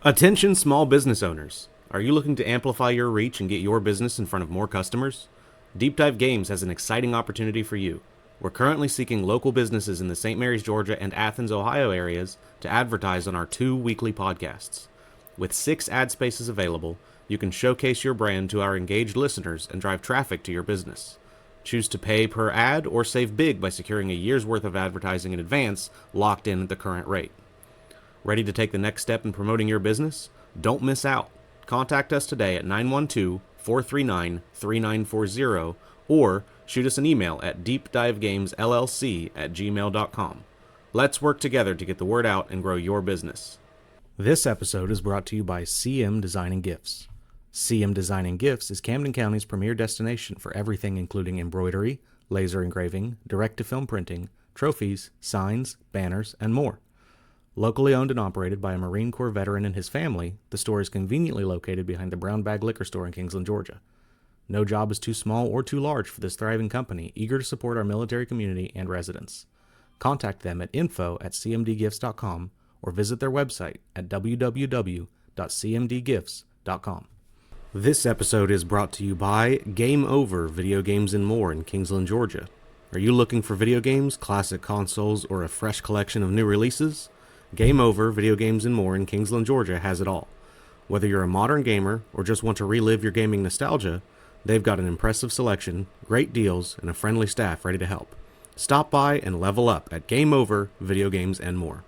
Attention small business owners. Are you looking to amplify your reach and get your business in front of more customers? Deep Dive Games has an exciting opportunity for you. We're currently seeking local businesses in the St. Mary's, Georgia and Athens, Ohio areas to advertise on our 2 weekly podcasts. With 6 ad spaces available, you can showcase your brand to our engaged listeners and drive traffic to your business. Choose to pay per ad or save big by securing a year's worth of advertising in advance, locked in at the current rate. Ready to take the next step in promoting your business? Don't miss out. Contact us today at 912-439-3940 or shoot us an email at deepdivegamesllc@gmail.com. Let's work together to get the word out and grow your business. This episode is brought to you by CM Design and Gifts. CM Design and Gifts is Camden County's premier destination for everything including embroidery, laser engraving, direct-to-film printing, trophies, signs, banners, and more. Locally owned and operated by a Marine Corps veteran and his family, the store is conveniently located behind the Brown Bag Liquor Store in Kingsland, Georgia. No job is too small or too large for this thriving company, eager to support our military community and residents. Contact them at info@cmdgifts.com or visit their website at www.cmdgifts.com. This episode is brought to you by Game Over Video Games and More in Kingsland, Georgia. Are you looking for video games, classic consoles, or a fresh collection of new releases? Game Over Video Games and More in Kingsland, Georgia has it all. Whether you're a modern gamer or just want to relive your gaming nostalgia, they've got an impressive selection, great deals, and a friendly staff ready to help. Stop by and level up at Game Over Video Games and More.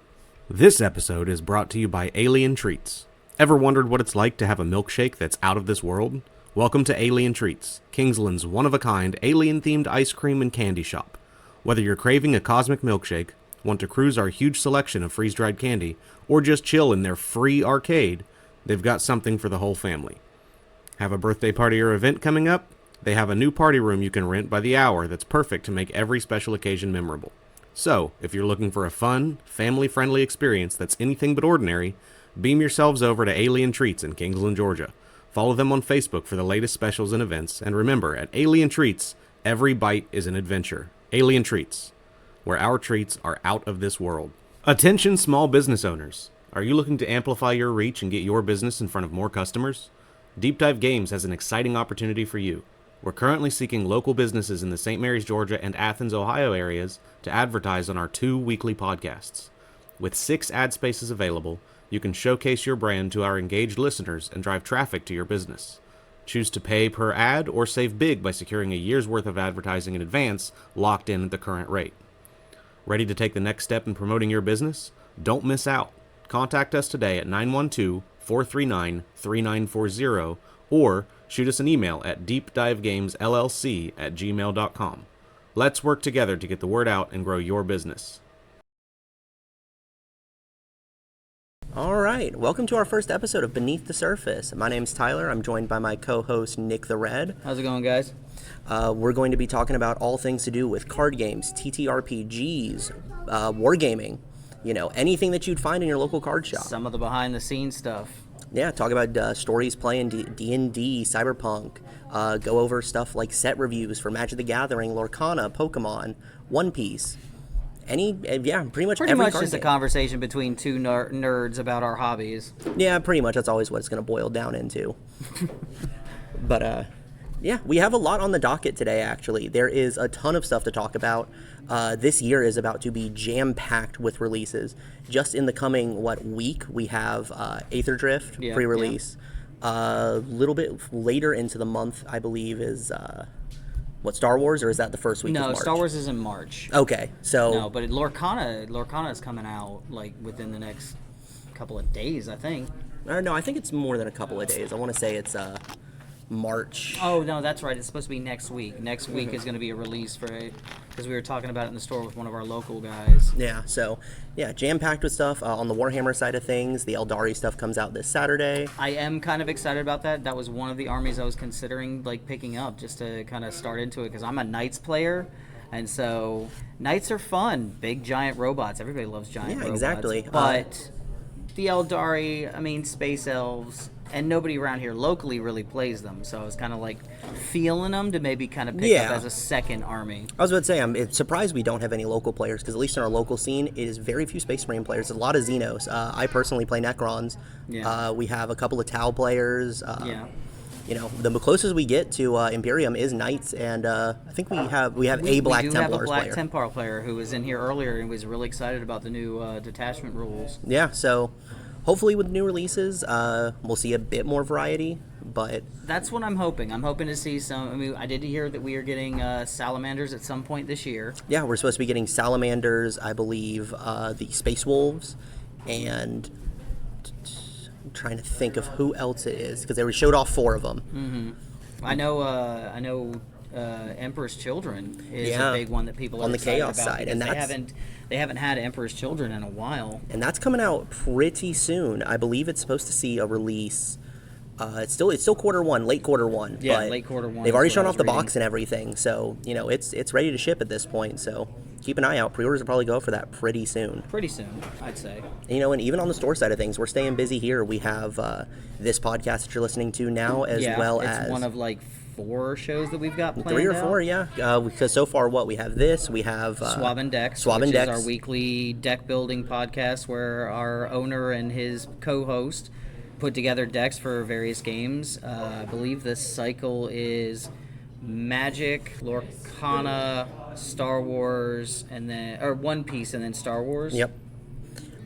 This episode is brought to you by Alien Treats. Ever wondered what it's like to have a milkshake that's out of this world? Welcome to Alien Treats, Kingsland's one-of-a-kind alien-themed ice cream and candy shop. Whether you're craving a cosmic milkshake, want to cruise our huge selection of freeze-dried candy, or just chill in their free arcade, they've got something for the whole family. Have a birthday party or event coming up? They have a new party room you can rent by the hour that's perfect to make every special occasion memorable. So, if you're looking for a fun, family-friendly experience that's anything but ordinary, beam yourselves over to Alien Treats in Kingsland, Georgia. Follow them on Facebook for the latest specials and events, and remember, at Alien Treats, every bite is an adventure. Alien Treats, where our treats are out of this world. Attention small business owners. Are you looking to amplify your reach and get your business in front of more customers? Deep Dive Games has an exciting opportunity for you. We're currently seeking local businesses in the St. Mary's, Georgia and Athens, Ohio areas to advertise on our 2 weekly podcasts. With 6 ad spaces available, you can showcase your brand to our engaged listeners and drive traffic to your business. Choose to pay per ad or save big by securing a year's worth of advertising in advance, locked in at the current rate. Ready to take the next step in promoting your business? Don't miss out. Contact us today at 912-439-3940 or shoot us an email at deepdivegamesllc@gmail.com. Let's work together to get the word out and grow your business. All right, welcome to our first episode of Beneath the Surface. My name's Tyler. I'm joined by my co-host Nick the Red. How's it going, guys? We're going to be talking about all things to do with card games, TTRPGs, wargaming, anything that you'd find in your local card shop. Some of the behind-the-scenes stuff. Yeah, talk about stories playing D&D, Cyberpunk, go over stuff like set reviews for Magic the Gathering, Lorcana, Pokemon, One Piece. Pretty much Pretty every much card just game. a conversation between two nerds about our hobbies. Yeah, pretty much. That's always what it's going to boil down into. But, we have a lot on the docket today, actually. There is a ton of stuff to talk about. This year is about to be jam-packed with releases. Just in the coming, week, we have Aetherdrift pre-release. A little bit later into the month, I believe, is... Star Wars, or is that the first week of March? No, Star Wars is in March. Okay, so... No, but Lorcana is coming out, within the next couple of days, I think. No, I think it's more than a couple of days. I want to say it's March. Oh, no, that's right. It's supposed to be next week. Next week is going to be a release for it, because we were talking about it in the store with one of our local guys. Yeah, so, jam-packed with stuff. On the Warhammer side of things, the Eldari stuff comes out this Saturday. I am kind of excited about that. That was one of the armies I was considering, picking up just to kind of start into it, because I'm a Knights player, and so Knights are fun. Big, giant robots. Everybody loves giant robots. Yeah, exactly. But the Eldari, I mean, Space Elves, and nobody around here locally really plays them. So I was kind of like feeling them to maybe kind of pick up as a second army. I was about to say, I'm surprised we don't have any local players, because at least in our local scene, it is very few Space Marine players. There's a lot of Xenos. I personally play Necrons. Yeah. We have a couple of Tau players. Yeah. You know, the closest we get to Imperium is Knights, and I think we have a Black We do Templars have a Black player. Templar player who was in here earlier and was really excited about the new detachment rules. Yeah, so hopefully with new releases, we'll see a bit more variety, but... That's what I'm hoping. I'm hoping to see some... I mean, I did hear that we are getting Salamanders at some point this year. Yeah, we're supposed to be getting Salamanders, I believe, the Space Wolves, and... I'm trying to think of who else it is, because they showed off 4 of them. Mm-hmm. I know Emperor's Children is a big one that people are on the excited Chaos about side, and they haven't had Emperor's Children in a while. And that's coming out pretty soon. I believe it's supposed to see a release. It's still late quarter one. Yeah, but late quarter one. They've already is what shown I off was the reading. box and everything, so you know it's ready to ship at this point. So keep an eye out. Pre-orders will probably go for that pretty soon. Pretty soon, I'd say. And, you know, and even on the store side of things, we're staying busy here. We have this podcast that you're listening to now, as well it's as one of like 4 shows that we've got planned 3 or 4, out. yeah. Because so far, we have this, we have Swab and Decks, Swab which and is Decks. our weekly deck building podcast where our owner and his co-host put together decks for various games. I believe this cycle is Magic, Lorcana, Star Wars, and then One Piece, and then Star Wars. Yep.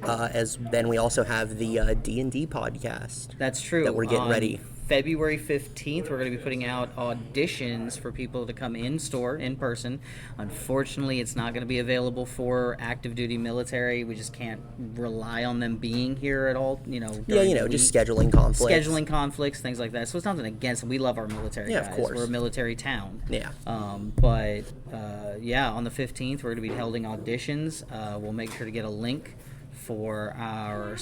As then we also have the D&D podcast. That's true. That we're getting On ready. February 15th, we're going to be putting out auditions for people to come in store, in person. Unfortunately, it's not going to be available for active duty military. We just can't rely on them being here at all, Yeah, during the just week. scheduling conflicts. Scheduling conflicts, things like that. So it's nothing against them. We love our military Yeah, guys. of course. We're a military town. Yeah. But on the 15th, we're going to be holding auditions. We'll make sure to get a link for our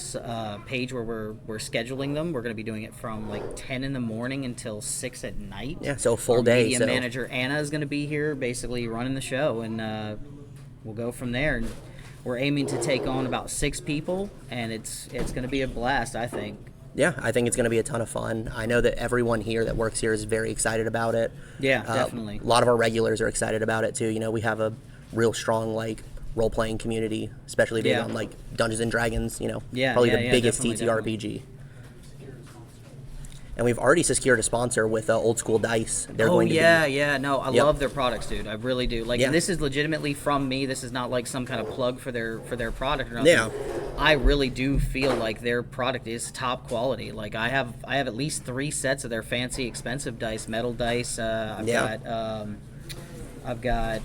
page where we're scheduling them. We're going to be doing it from like 10 in the morning until 6 at night. Yeah, so a full Our day. Media So manager Anna is going to be here, basically running the show, and we'll go from there. And we're aiming to take on about 6 people, and it's going to be a blast, I think. yeah, I think it's going to be a ton of fun. I know that everyone here that works here is very excited about it. Yeah, definitely. A lot of our regulars are excited about it too. We have a real strong role-playing community, especially big on Dungeons and Dragons. Probably the biggest definitely. TTRPG. And we've already secured a sponsor with Old School Dice. They're going to be... No, I love their products, dude. I really do. Yeah. And this is legitimately from me. This is not like some kind of plug for their product or nothing. Yeah. I really do feel like their product is top quality. Like I have at least 3 sets of their fancy, expensive dice, metal dice. I've got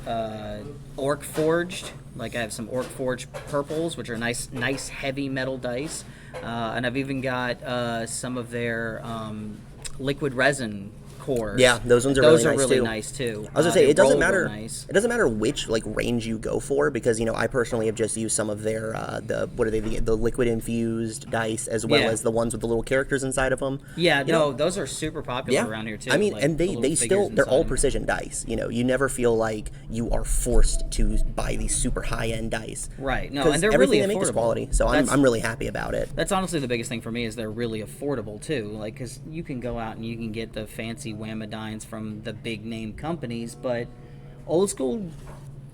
Orc Forged. Like I have some Orc Forged purples, which are nice heavy metal dice. And I've even got some of their liquid resin cores. Yeah, those ones are really nice too. I was gonna say they it doesn't roll matter. real nice. It doesn't matter which range you go for, because I personally have just used some of their the liquid infused dice, as well as the ones with the little characters inside of them. Yeah, those are super popular around here too. I mean, like and the they little still figures they're all inside 'em. precision dice. You never feel like you are forced to buy these super high end dice. Right. No, 'Cause and they're everything really they make is affordable. quality. So I'm really happy about it. That's honestly the biggest thing for me is they're really affordable too. Like, because you can go out and you can get the fancy Whamadines from the big name companies, but old school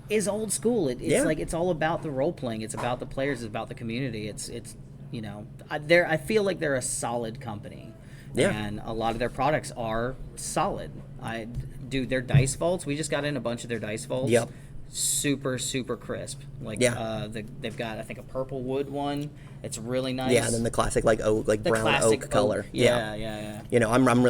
is old school. It's all about the role playing. It's about the players. It's about the community. I feel like they're a solid company. Yeah. And a lot of their products are solid. Their dice vaults. We just got in a bunch of their dice vaults. Yep. Super crisp. They've got I think a purple wood one. It's really nice. Yeah, and then the classic oak, The brown classic oak color. Yeah. I'm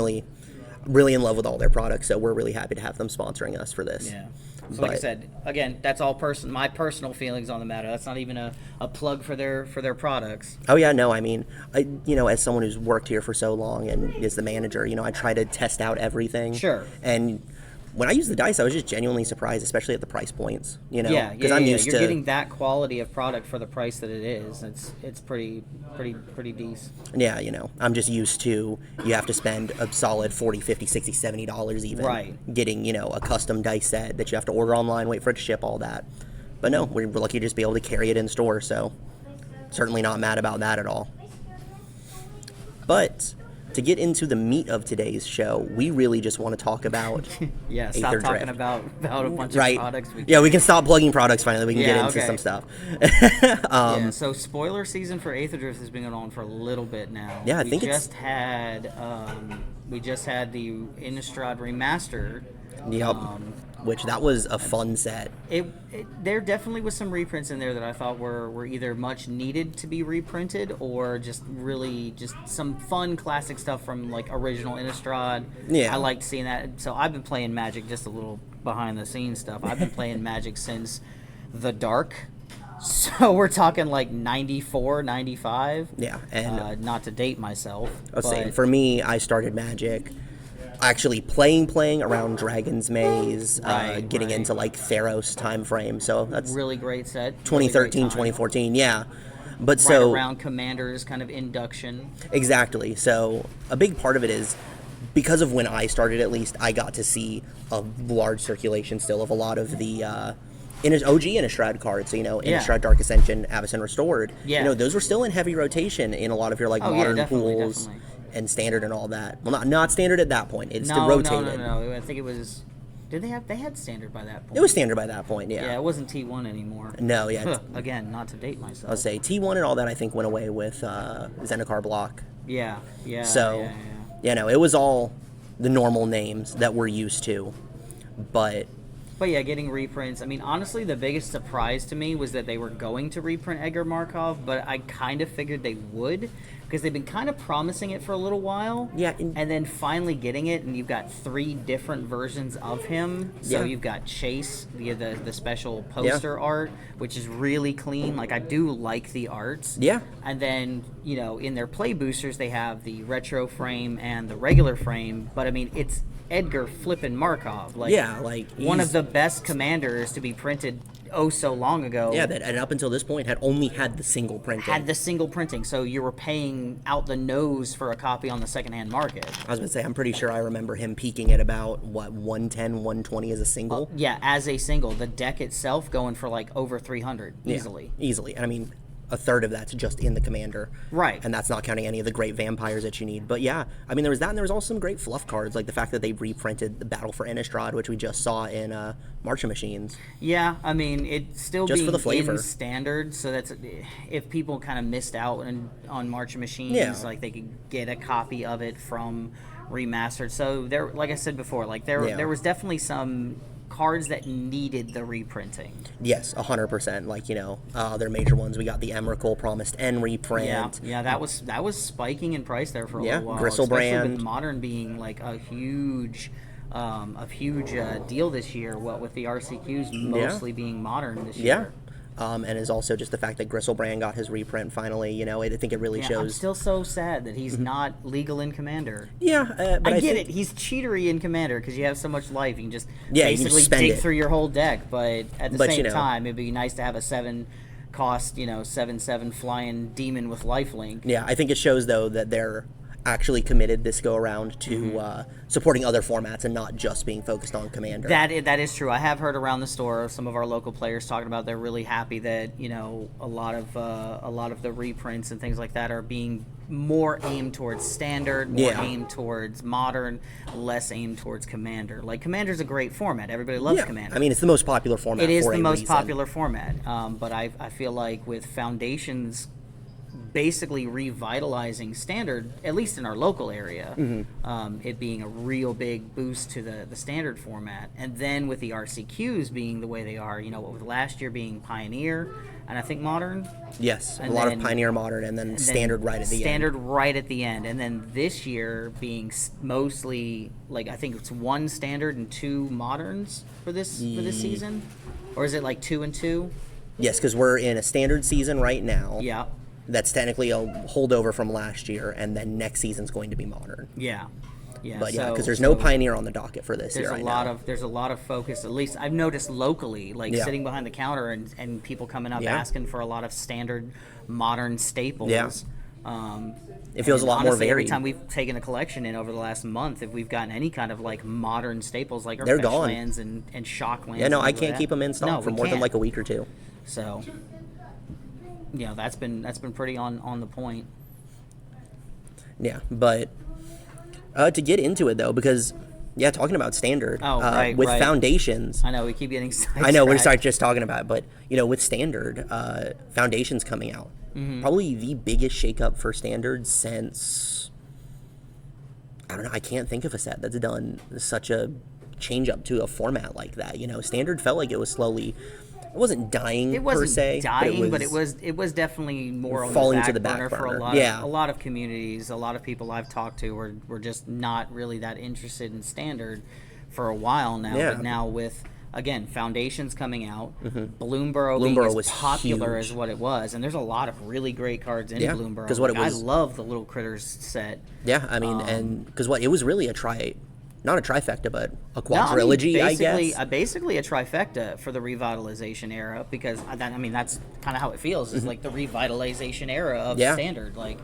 really in love with all their products, so we're really happy to have them sponsoring us for this. Yeah. So like I said, again, that's all my personal feelings on the matter. That's not even a plug for their products. Oh yeah, no, I mean, as someone who's worked here for so long and is the manager, I try to test out everything. Sure. And when I use the dice, I was just genuinely surprised, especially at the price points. Because I'm used You're to getting that quality of product for the price that it is. It's pretty decent. Yeah, I'm just used to you have to spend a solid $40, $50, $60, $70 even. Right. Getting, a custom dice set that you have to order online, wait for it to ship, all that. But no, we're lucky to just be able to carry it in store, so certainly not mad about that at all. But to get into the meat of today's show, we really just want to talk about Yeah, stop Aetherdrift. talking about a bunch of Right. products. Yeah, we can stop plugging products finally. We can get Yeah, into okay. some stuff. Yeah, so spoiler season for Aetherdrift has been going on for a little bit now. Yeah, I think we just had the Innistrad remaster. Yep. Which that was a fun set. There definitely was some reprints in there that I thought were either much needed to be reprinted or just really just some fun classic stuff from like original Innistrad. Yeah. I liked seeing that. So I've been playing Magic, just a little behind the scenes stuff. I've been playing Magic since the Dark. So we're talking like 94, 95. Yeah, and not to date myself. same. For me, I started Magic actually playing around Dragon's Maze, getting into like Theros time frame. So that's really great set. 2013, Really great time. 2014, yeah. But Right so around Commander's kind of induction. exactly. So a big part of it is because of when I started, at least, I got to see a large circulation still of a lot of the OG Innistrad cards. So, Yeah. Innistrad Dark Ascension, Avacyn Restored. Yeah. Those were still in heavy rotation in a lot of your like Oh, yeah, modern definitely, pools definitely. and standard and all that. Well, not standard at that point. It's still rotated. No. I think it was. Did they have? They had standard by that point. It was standard by that point, yeah. Yeah, it wasn't T1 anymore. No, yeah. Again, not to date myself. I'll say T1 and all that I think went away with Zendikar block. Yeah. So, it was all the normal names that we're used to. But yeah, getting reprints. I mean, honestly, the biggest surprise to me was that they were going to reprint Edgar Markov, but I kind of figured they would because they've been kind of promising it for a little while. Yeah, and then finally getting it, and you've got 3 different versions of him. So Yeah. you've got Chase, the special poster art, which is really clean. Like, I do like the arts. Yeah. And then, in their play boosters, they have the retro frame and the regular frame, but I mean, it's Edgar flippin' Markov. Like, yeah, like one he's- of the best commanders to be printed so long ago. Yeah, that and up until this point had only had the single printing. Had the single printing, so you were paying out the nose for a copy on the secondhand market. I was going to say, I'm pretty sure I remember him peaking at about, 110, 120 as a single? Yeah, as a single. The deck itself going for like over 300 easily. Yeah, easily. And I mean, a third of that's just in the commander. Right. And that's not counting any of the great vampires that you need. But yeah, I mean, there was that, and there was also some great fluff cards, like the fact that they reprinted the Battle for Innistrad, which we just saw in March of Machines. Yeah, I mean, it's still Just being for the flavor. in standard, so that's if people kind of missed out on March of Machines, Yeah. like they could get a copy of it from remastered. So there, like I said before, like Yeah. there was definitely some cards that needed the reprinting. Yes, 100%. Like, their major ones. We got the Emrakul Promised End reprint. Yeah, that was spiking in price there for a Yeah, little while. Gristlebrand. Especially with Modern being like a huge deal this year. What with the RCQs mostly being Modern this Yeah. year. And is also just the fact that Gristlebrand got his reprint finally. I think it really Yeah, I'm shows. still so sad that he's not legal in Commander. Yeah, but I get think- it. He's cheatery in Commander because you have so much life. You can just Yeah, you can basically just spend dig it. through your whole deck. But at the But, same time, it'd be nice to have a 7-cost, 7/7 flying demon with lifelink. Yeah, I think it shows, though, that they're actually committed this go around to supporting other formats and not just being focused on Commander. That is true. I have heard around the store some of our local players talking about they're really happy that a lot of the reprints and things like that are being more aimed towards standard, more aimed towards modern, less aimed towards Commander. Like, Commander's a great format. Everybody loves Commander. I mean, it's the most popular format. It is for the a most reason. popular format, but I feel like with Foundations basically revitalizing standard, at least in our local area, it being a real big boost to the standard format, and then with the RCQs being the way they are, with last year being Pioneer and I think Modern. Yes, And a lot then- of Pioneer Modern, and then Standard right at the Standard end. right at the end, and then this year being mostly like I think it's 1 Standard and 2 Moderns for this season, or is it like 2 and 2? Yes, because we're in a Standard season right now. Yeah. That's technically a holdover from last year, and then next season's going to be Modern. Yeah. But yeah, so- because there's no so Pioneer on the docket for this year There's right a lot now. of there's a lot of focus. At least I've noticed locally, like Yeah. sitting behind the counter and people coming up Yeah. asking for a lot of standard modern staples. Yeah. It feels and a lot more honestly, every varied. time we've taken a collection in over the last month, if we've gotten any kind of like modern staples, like our They're fetch gone. lands and shock lands. Yeah, no, and I things like can't that. keep them in stock No, for we more than can't. like a week or two. So, that's been pretty on the point. Yeah, but to get into it though, because talking about standard, with right. foundations. I know we keep getting sidetracked. I know we're start just talking about it, but with standard, foundations coming out, probably the biggest shakeup for standard since, I don't know, I can't think of a set that's done such a change up to a format like that. Standard felt like it was slowly. It wasn't dying per se. But it was definitely more on falling the to the back back burner for burner. a lot of communities. A lot of people I've talked to were just not really that interested in standard for a while now. Yeah. But now with, again, Foundations coming out, Bloomborough being Bloomborough as was popular huge. as what it was, and there's a lot of really great cards in Bloomborough. Because what it was, I love the Little Critters set. Yeah, I mean, and because it was really not a trifecta, but a quadrilogy, I guess. Basically a trifecta for the revitalization era, because that's kind of how it feels. It's like the revitalization era of standard. Like,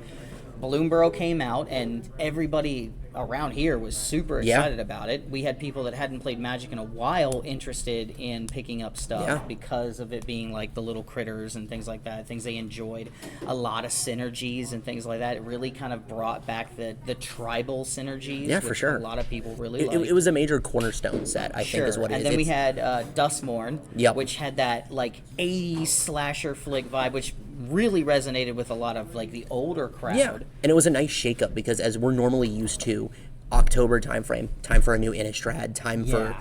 Bloomborough came out, and everybody around here was super excited about it. We had people that hadn't played Magic in a while interested in picking up stuff because of it being like the Little Critters and things like that, things they enjoyed. A lot of synergies and things like that. It really kind of brought back the tribal synergies. Yeah, for sure. A lot of people really liked. It was a major cornerstone set, I think, is what it is. And then we had Dustmorn, Yep. which had that like 80s slasher flick vibe, which really resonated with a lot of like the older crowd. Yeah, and it was a nice shakeup because as we're normally used to, October timeframe, time for a new Innistrad, time for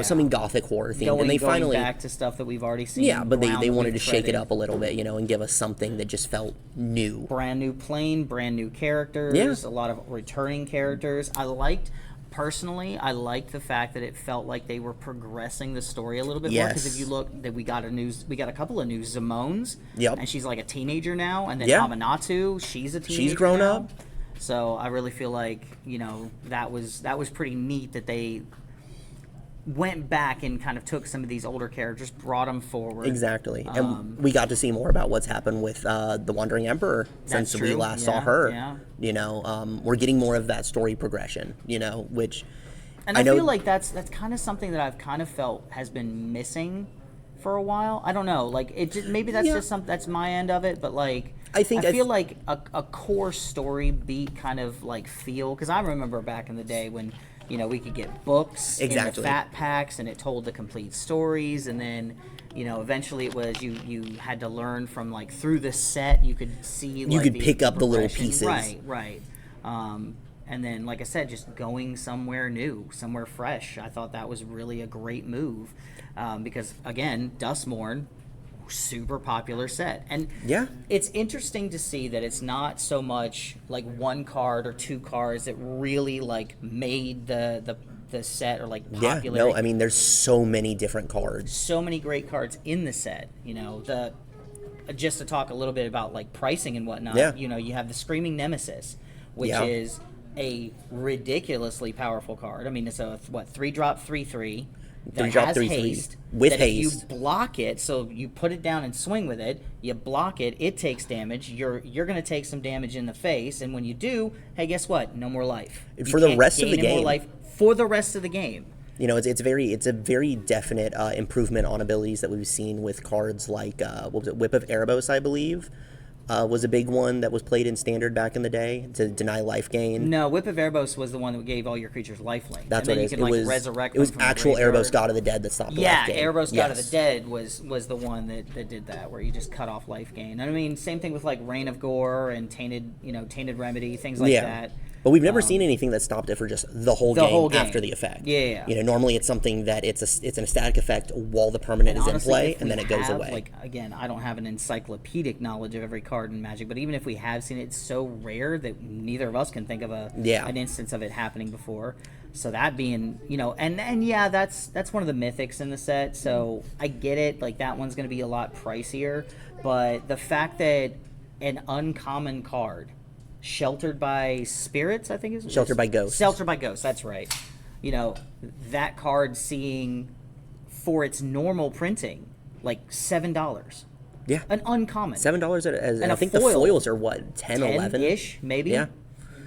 something gothic horror themed, and they going finally back to stuff that we've already seen. Yeah, but they wanted to shake it up a little bit, and give us something that just felt new. Brand new plane, brand new characters, a lot of returning characters. Personally, I liked the fact that it felt like they were progressing the story a little bit more. Because if you look, that we got a couple of new Zimones. Yep. And she's like a teenager now, and then Amanatu, she's a teenager. She's grown now. up. So I really feel like that was pretty neat that they went back and kind of took some of these older characters, brought them forward. Exactly. And we got to see more about what's happened with the Wandering Emperor since we last saw her. Yeah. We're getting more of that story progression, which... And I feel like that's kind of something that I've kind of felt has been missing for a while. I don't know. Like, maybe that's just that's my end of it, but like... I feel like a core story beat kind of like feel... Because I remember back in the day when... we could get books in the fat packs, and it told the complete stories, and then, eventually it was you had to learn from like through the set. You could see you could pick up the little pieces, right. And then, like I said, just going somewhere new, somewhere fresh. I thought that was really a great move, because again, Dustmorn, super popular set, and it's interesting to see that it's not so much like one card or two cards that really like made the set or like popular. No, I mean there's so many different cards, so many great cards in the set. Just to talk a little bit about like pricing and whatnot. You have the Screaming Nemesis, which is a ridiculously powerful card. I mean, it's a 3-drop 3/3. That has haste. With that haste. If you block it, so you put it down and swing with it, you block it, it takes damage, you're going to take some damage in the face, and when you do, hey, guess what? No more life. For the rest of the game. More life for the rest of the game. It's a very definite improvement on abilities that we've seen with cards like, Whip of Erebos, I believe. Was a big one that was played in Standard back in the day to deny life gain. No, Whip of Erebos was the one that gave all your creatures lifelink. That's and what then it is. You could, resurrect it was them from actual the graveyard. Erebos God of the Dead that stopped the life gain. Erebos God of the Dead was the one that did that, where you just cut off life gain. And I mean, same thing with like Reign of Gore and Tainted Remedy, things like that. But we've never seen anything that stopped it for just the whole game after the effect. Yeah. Normally it's something that it's an static effect while the permanent is honestly, in play, and then it goes away. Like, again, I don't have an encyclopedic knowledge of every card in Magic, but even if we have seen it, it's so rare that neither of us can think of an instance of it happening before. So that being, that's one of the mythics in the set. So I get it. Like, that one's going to be a lot pricier, but the fact that an uncommon card, Sheltered by Spirits, I think is Sheltered by Ghosts. Sheltered by Ghosts, that's right. That card seeing for its normal printing like $7. Yeah. An uncommon. $7 and I think the foils are what, 10, 11 ish, maybe. Yeah.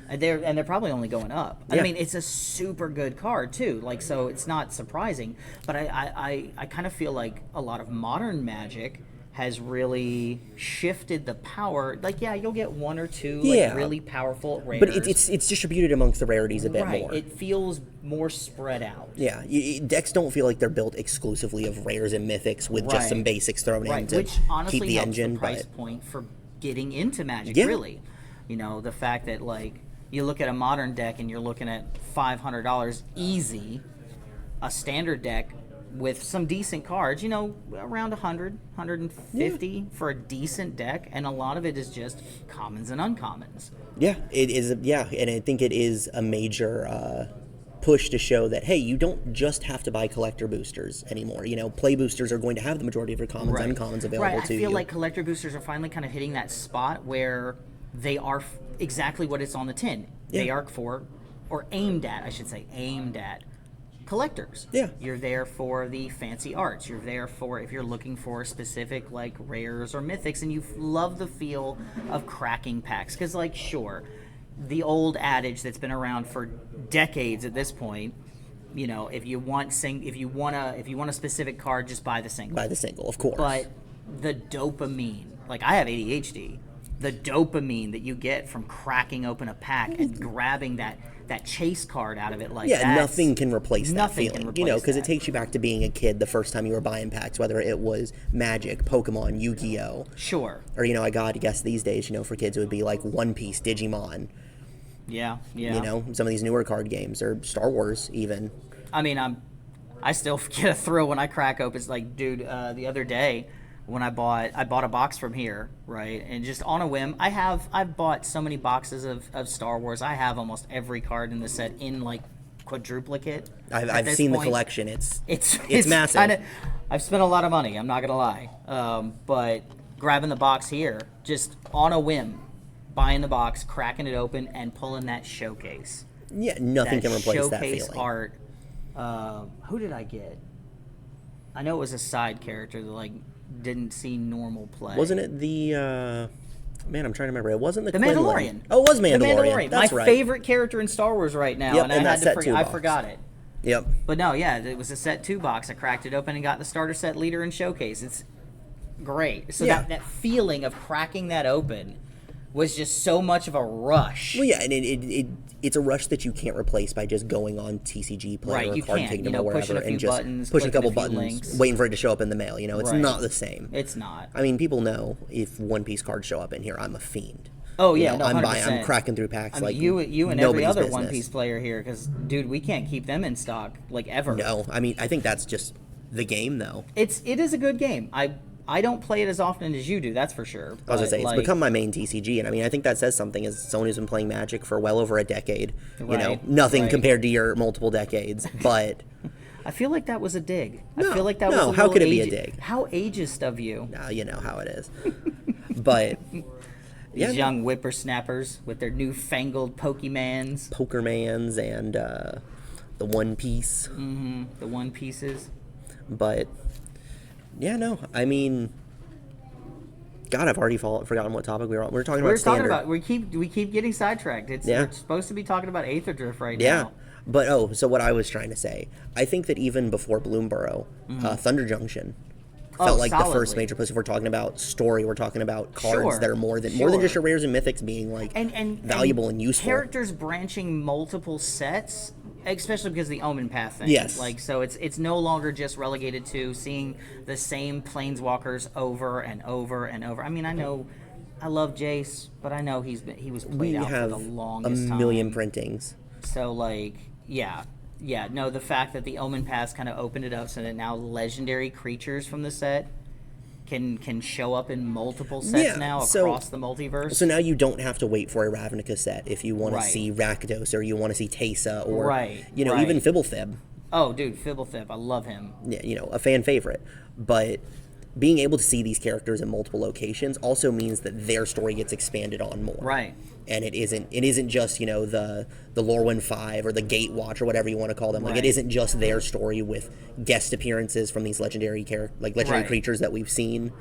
And they're probably only going up. I mean, it's a super good card too. Like, so it's not surprising. But I kind of feel like a lot of modern Magic has really shifted the power. Like, yeah, you'll get one or two Yeah. like really powerful rares, But it's distributed amongst the rarities a bit right. more. It feels more spread out. Yeah, decks don't feel like they're built exclusively of rares and mythics with just some Right. basics thrown in Right, to which honestly keep the helps engine. the price But point for getting into Magic. Yeah. Really, you know, the fact that like you look at a modern deck and you're looking at $500 easy, a standard deck with some decent cards, you know, around 100, 150 for a decent deck, and a lot of it is just commons and uncommons. yeah, it is. Yeah, and I think it is a major push to show that, hey, you don't just have to buy collector boosters anymore. You know, play boosters are going to have the majority of your commons and uncommons available Right, to I you. feel like collector boosters are finally kind of hitting that spot where they are exactly what it's on the tin. They Yeah. are for, or aimed at, I should say, aimed at collectors. Yeah. You're there for the fancy arts. You're there for if you're looking for specific like rares or mythics, and you love the feel of cracking packs. Because like, sure, the old adage that's been around for decades at this point, you know, if you want a specific card, just buy the single. Buy the single, of course. But the dopamine, like I have ADHD, the dopamine that you get from cracking open a pack and grabbing that chase card out of it, like yeah, nothing can replace that nothing feeling. can You know, replace because it that. takes you back to being a kid the first time you were buying packs, whether it was Magic, Pokemon, Yu-Gi-Oh, Sure. or you know, I gotta guess these days, you know, for kids it would be like One Piece, Digimon. Yeah. You know, some of these newer card games or Star Wars even. I mean, I still get a thrill when I crack open. It's like, dude, the other day when I bought a box from here, right, and just on a whim, I've bought so many boxes of Star Wars. I have almost every card in the set in like quadruplicate. I've seen the collection. It's massive. I've spent a lot of money. I'm not gonna lie, but grabbing the box here, just on a whim, buying the box, cracking it open, and pulling that showcase. Yeah, nothing can replace that Showcase feeling. art. Who did I get? I know it was a side character that like didn't see normal play. Wasn't it the man? I'm trying to remember. It wasn't the The Quinlan. Mandalorian. Oh, it was The Mandalorian. That's my right. favorite character in Star Wars right now, Yep, and and I that had set to two I box. forgot it. Yep. But no, yeah, it was a set 2 box. I cracked it open and got the starter set leader and showcase. It's great. So Yeah. that feeling of cracking that open was just so much of a rush. Well, yeah, and it's a rush that you can't replace by just going on TCG Player Right, or you Card can't, Kingdom you know, or pushing wherever a few and just buttons, pushing a couple clicking a few buttons, links. waiting for it to show up in the mail. You know, it's Right. not the same. It's not. I mean, people know if One Piece cards show up in here, I'm a fiend. Oh You yeah, know, no, I'm 100%. I'm cracking through packs I mean, like you and every nobody's other business. One Piece player here, because dude, we can't keep them in stock like ever. No, I mean, I think that's just the game, though. It is a good game. I don't play it as often as you do, that's for sure. I was but, gonna say it's like, become my main TCG, and I mean I think that says something as someone who's been playing Magic for well over a decade. You know, Right, nothing right. compared to your multiple decades, but I feel like that was a dig. No, I feel like that no, was a how little could it be a dig? How ageist of you. you know how it is. But These young whippersnappers with their newfangled Pokemans, Pokermans and the One Piece, the One Pieces. but yeah, no, I mean, God, I've already forgotten what topic we were on. We were talking We're about talking standard. about we keep getting sidetracked. Yeah. We're supposed to be talking about Aetherdrift right Yeah. now. But so what I was trying to say, I think that even before Bloomborough, Thunder Junction felt like the first solidly. major place. If we're talking about story, we're talking about cards Sure, that are more than sure. just your rares and mythics being like and valuable and useful. Characters branching multiple sets, especially because of the Omen Path thing. Yes. Like, so it's no longer just relegated to seeing the same planeswalkers over and over and over. I mean, I know I love Jace, but I know he was We played out have for the a longest million time. printings. So like, yeah. No, the fact that the Omen Pass kind of opened it up so that now legendary creatures from the set can show up in multiple sets Yeah, now so- across the multiverse. So now you don't have to wait for a Ravnica set if you want Right. to see Rakdos or you want to see Teysa or Right, you know right. even Fibblethib. Oh, dude, Fibblethip, I love him. Yeah, you know, a fan favorite. But being able to see these characters in multiple locations also means that their story gets expanded on more. Right. And it isn't just, you know, the Lorwyn 5 or the Gatewatch or whatever you want to call them. Like Right. it isn't just their story with guest appearances from these legendary Right. creatures that we've seen.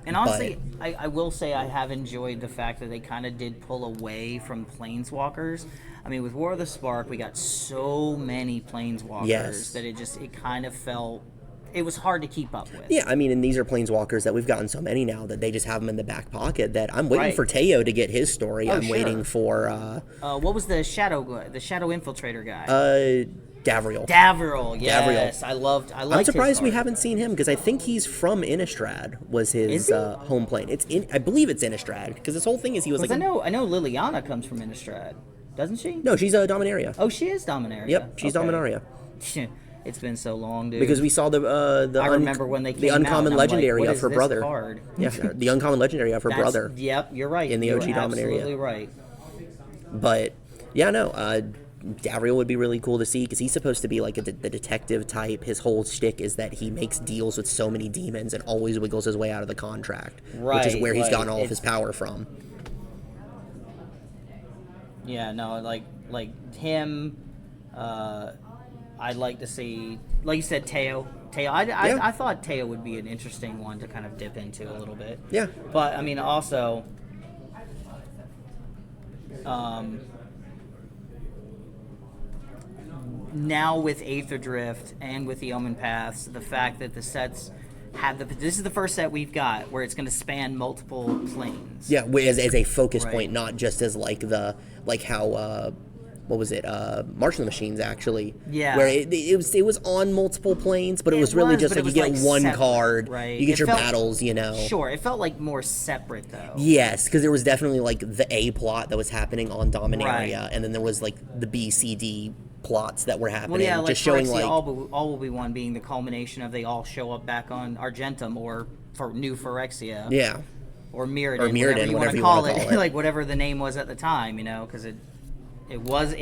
And honestly, I will say I have enjoyed the fact that they kind of did pull away from planeswalkers. I mean, with War of the Spark, we got so many planeswalkers Yes. that it kind of felt it was hard to keep up with. Yeah, I mean, and these are planeswalkers that we've gotten so many now that they just have them in the back pocket. That I'm waiting Right. for Teo to get his story. I'm sure. waiting for What was the shadow infiltrator guy? Davriel. Davriel, yes. I liked I'm surprised his we art. haven't seen him because I think he's from Innistrad. Was his Is he? home plane? I believe it's Innistrad because this whole thing is he was like. I know Liliana comes from Innistrad, doesn't she? No, she's a Dominaria. Oh, she is Dominaria. Yep, she's Okay. Dominaria. It's been so long, dude. Because we saw I remember when they came the out, uncommon and I'm like, legendary what of is her this brother. card? Yeah, the uncommon legendary of her brother. Yep, you're right. In the You're OG Dominaria. absolutely right. But yeah, no, Davriel would be really cool to see because he's supposed to be like the detective type. His whole shtick is that he makes deals with so many demons and always wiggles his way out of the contract, which is Right, where he's like, gotten all of his power from. Yeah, no, like him. I'd like to see, like you said, Teo. I thought Teo would be an interesting one to kind of dip into a little bit. Yeah. But I mean, also, now with Aetherdrift and with the Omen Paths, the fact that the sets have this is the first set we've got where it's going to span multiple planes. Yeah, as a focus Right. point, not just as how what was it? March of the Machines actually. Yeah. Where it was on multiple planes, but it was really just but like it you was, get like, one separate, card, right? you get It your felt- battles, you know. Sure, it felt like more separate though. Yes, because there was definitely like the A plot that was happening on Dominaria, Right. and then there was like the B, C, D plots that were happening, Well, yeah, like just showing Phyrexia, like all will be one being the culmination of they all show up back on Argentum or for new Phyrexia. yeah, Or Mirrodin, Mirrodin, whatever whatever you want to you call wanna it, call it. like whatever the name was at the time, you know, because it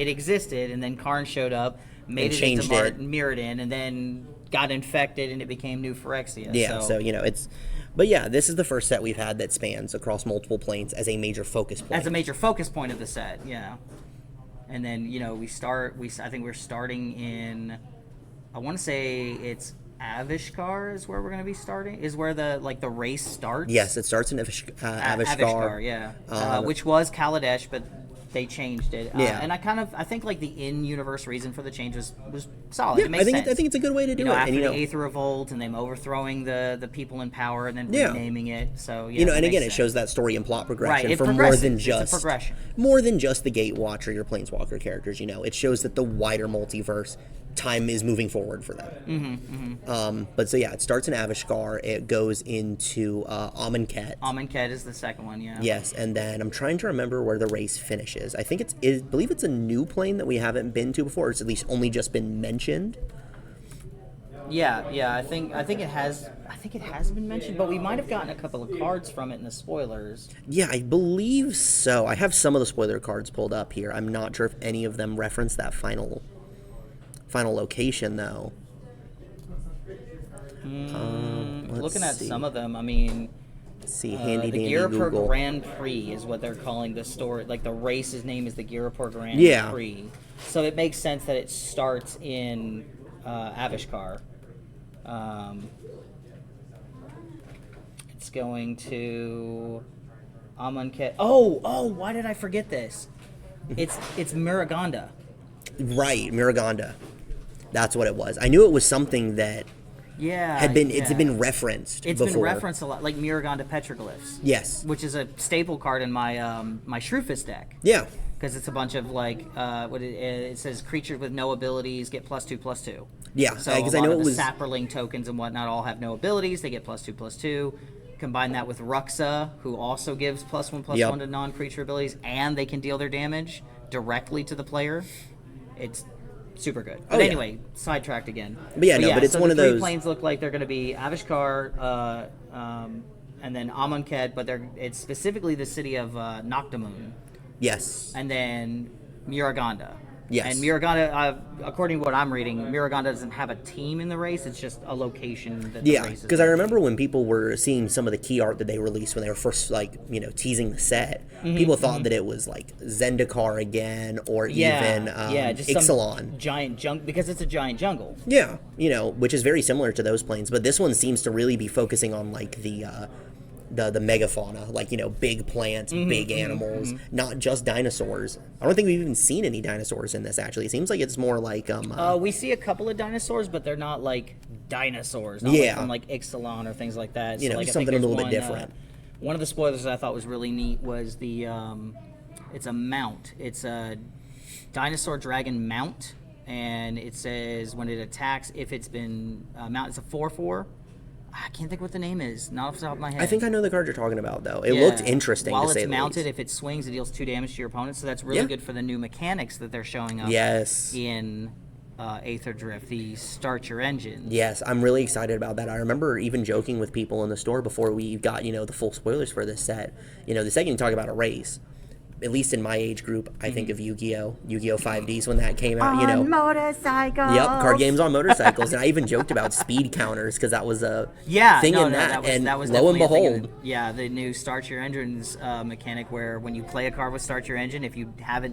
existed, and then Karn showed up, made And it changed into it. Mirrodin, and then got infected, and it became new Phyrexia. yeah. So you know it's, but yeah, this is the first set we've had that spans across multiple planes as a major focus point. as a major focus point of the set, yeah. And then I think we're starting in, I want to say it's Avishkar is where we're going to be starting. Is where the race starts. Yes, it starts in Avishkar. Avishkar, yeah. Which was Kaladesh, but they changed it. Yeah. And I think like the in-universe reason for the change was solid. Yeah, It makes sense. I think it's a good way to do it. After And, the Aether Revolt and them overthrowing the people in power and then Yeah. renaming it. So yeah, you know, that and makes again, it sense. shows that story and plot progression Right, it for more progresses. than It's a just progression. more than just the Gatewatch or your Planeswalker characters. You know, it shows that the wider multiverse time is moving forward for them. But so yeah, it starts in Avishkar. It goes into Amonkhet. Amonkhet is the second one, yeah. Yes, and then I'm trying to remember where the race finishes. I think I believe it's a new plane that we haven't been to before. It's at least only just been mentioned. Yeah. I think it has been mentioned, but we might have gotten a couple of cards from it in the spoilers. Yeah, I believe so. I have some of the spoiler cards pulled up here. I'm not sure if any of them reference that final location though. Looking at see. some of them, I mean, Let's see, handy the dandy Girapur Google. Grand Prix is what they're calling the store. Like the race's name is the Girapur Grand Yeah. Prix. So it makes sense that it starts in Avishkar. It's going to Amonkhet. Oh, why did I forget this? It's Muraganda. Right, Miragonda. That's what it was. I knew it was something that Yeah. had been yeah. it's been referenced It's before. been referenced a lot, like Muraganda petroglyphs. Yes. Which is a staple card in my my Shrewfist deck. Yeah. Because it's a bunch of like it says creatures with no abilities get +2/+2. Yeah, So because a I lot know of it the was Sapperling tokens and whatnot all have no abilities. They get +2/+2. Combine that with Ruxa, who also gives +1/+1 Yep. to non-creature abilities, and they can deal their damage directly to the player. It's super good. But yeah. anyway, sidetracked again. But it's so one the of three those. planes look like they're going to be Avishkar, and then Amonkhet, but it's specifically the city of Noctimoon, Yes. and then Muraganda. Yes. And Muraganda, according to what I'm reading, Muraganda doesn't have a team in the race. It's just a location that the Yeah, race is because I in. remember when people were seeing some of the key art that they released when they were first, teasing the set, Mm-hmm, people thought that it was, like, Zendikar again, or even just Ixalan. some giant jungle, because it's a giant jungle. Yeah, which is very similar to those planes, but this one seems to really be focusing on, like, the megafauna, like, big plants, big animals, not just dinosaurs. I don't think we've even seen any dinosaurs in this, actually. It seems like it's more like... we see a couple of dinosaurs, but they're not like dinosaurs. Not Yeah. like from like Ixalan or things like that. So, like, I think something a little there's bit different. One of the spoilers that I thought was really neat was the... it's a mount. It's a dinosaur dragon mount. And it says when it attacks, if it's been mounted, it's a 4/4. I can't think what the name is. Not off the top of my head. I think I know the card you're talking about, though. It looked interesting, While to say it's the mounted, least. if it swings, it deals 2 damage to your opponent. So that's really good for the new mechanics that they're showing up Yes. in Aetherdrift, the start your engine. Yes, I'm really excited about that. I remember even joking with people in the store before we got, the full spoilers for this set. The second you talk about a race, at least in my age group, I think of Yu-Gi-Oh! Yu-Gi-Oh! 5Ds when that came out, On motorcycles. Yep, card games on motorcycles. And I even joked about speed counters because that was a thing in that. And that was lo and definitely a thing behold. the new Start Your Engines mechanic, where when you play a card with Start Your Engine, if you don't have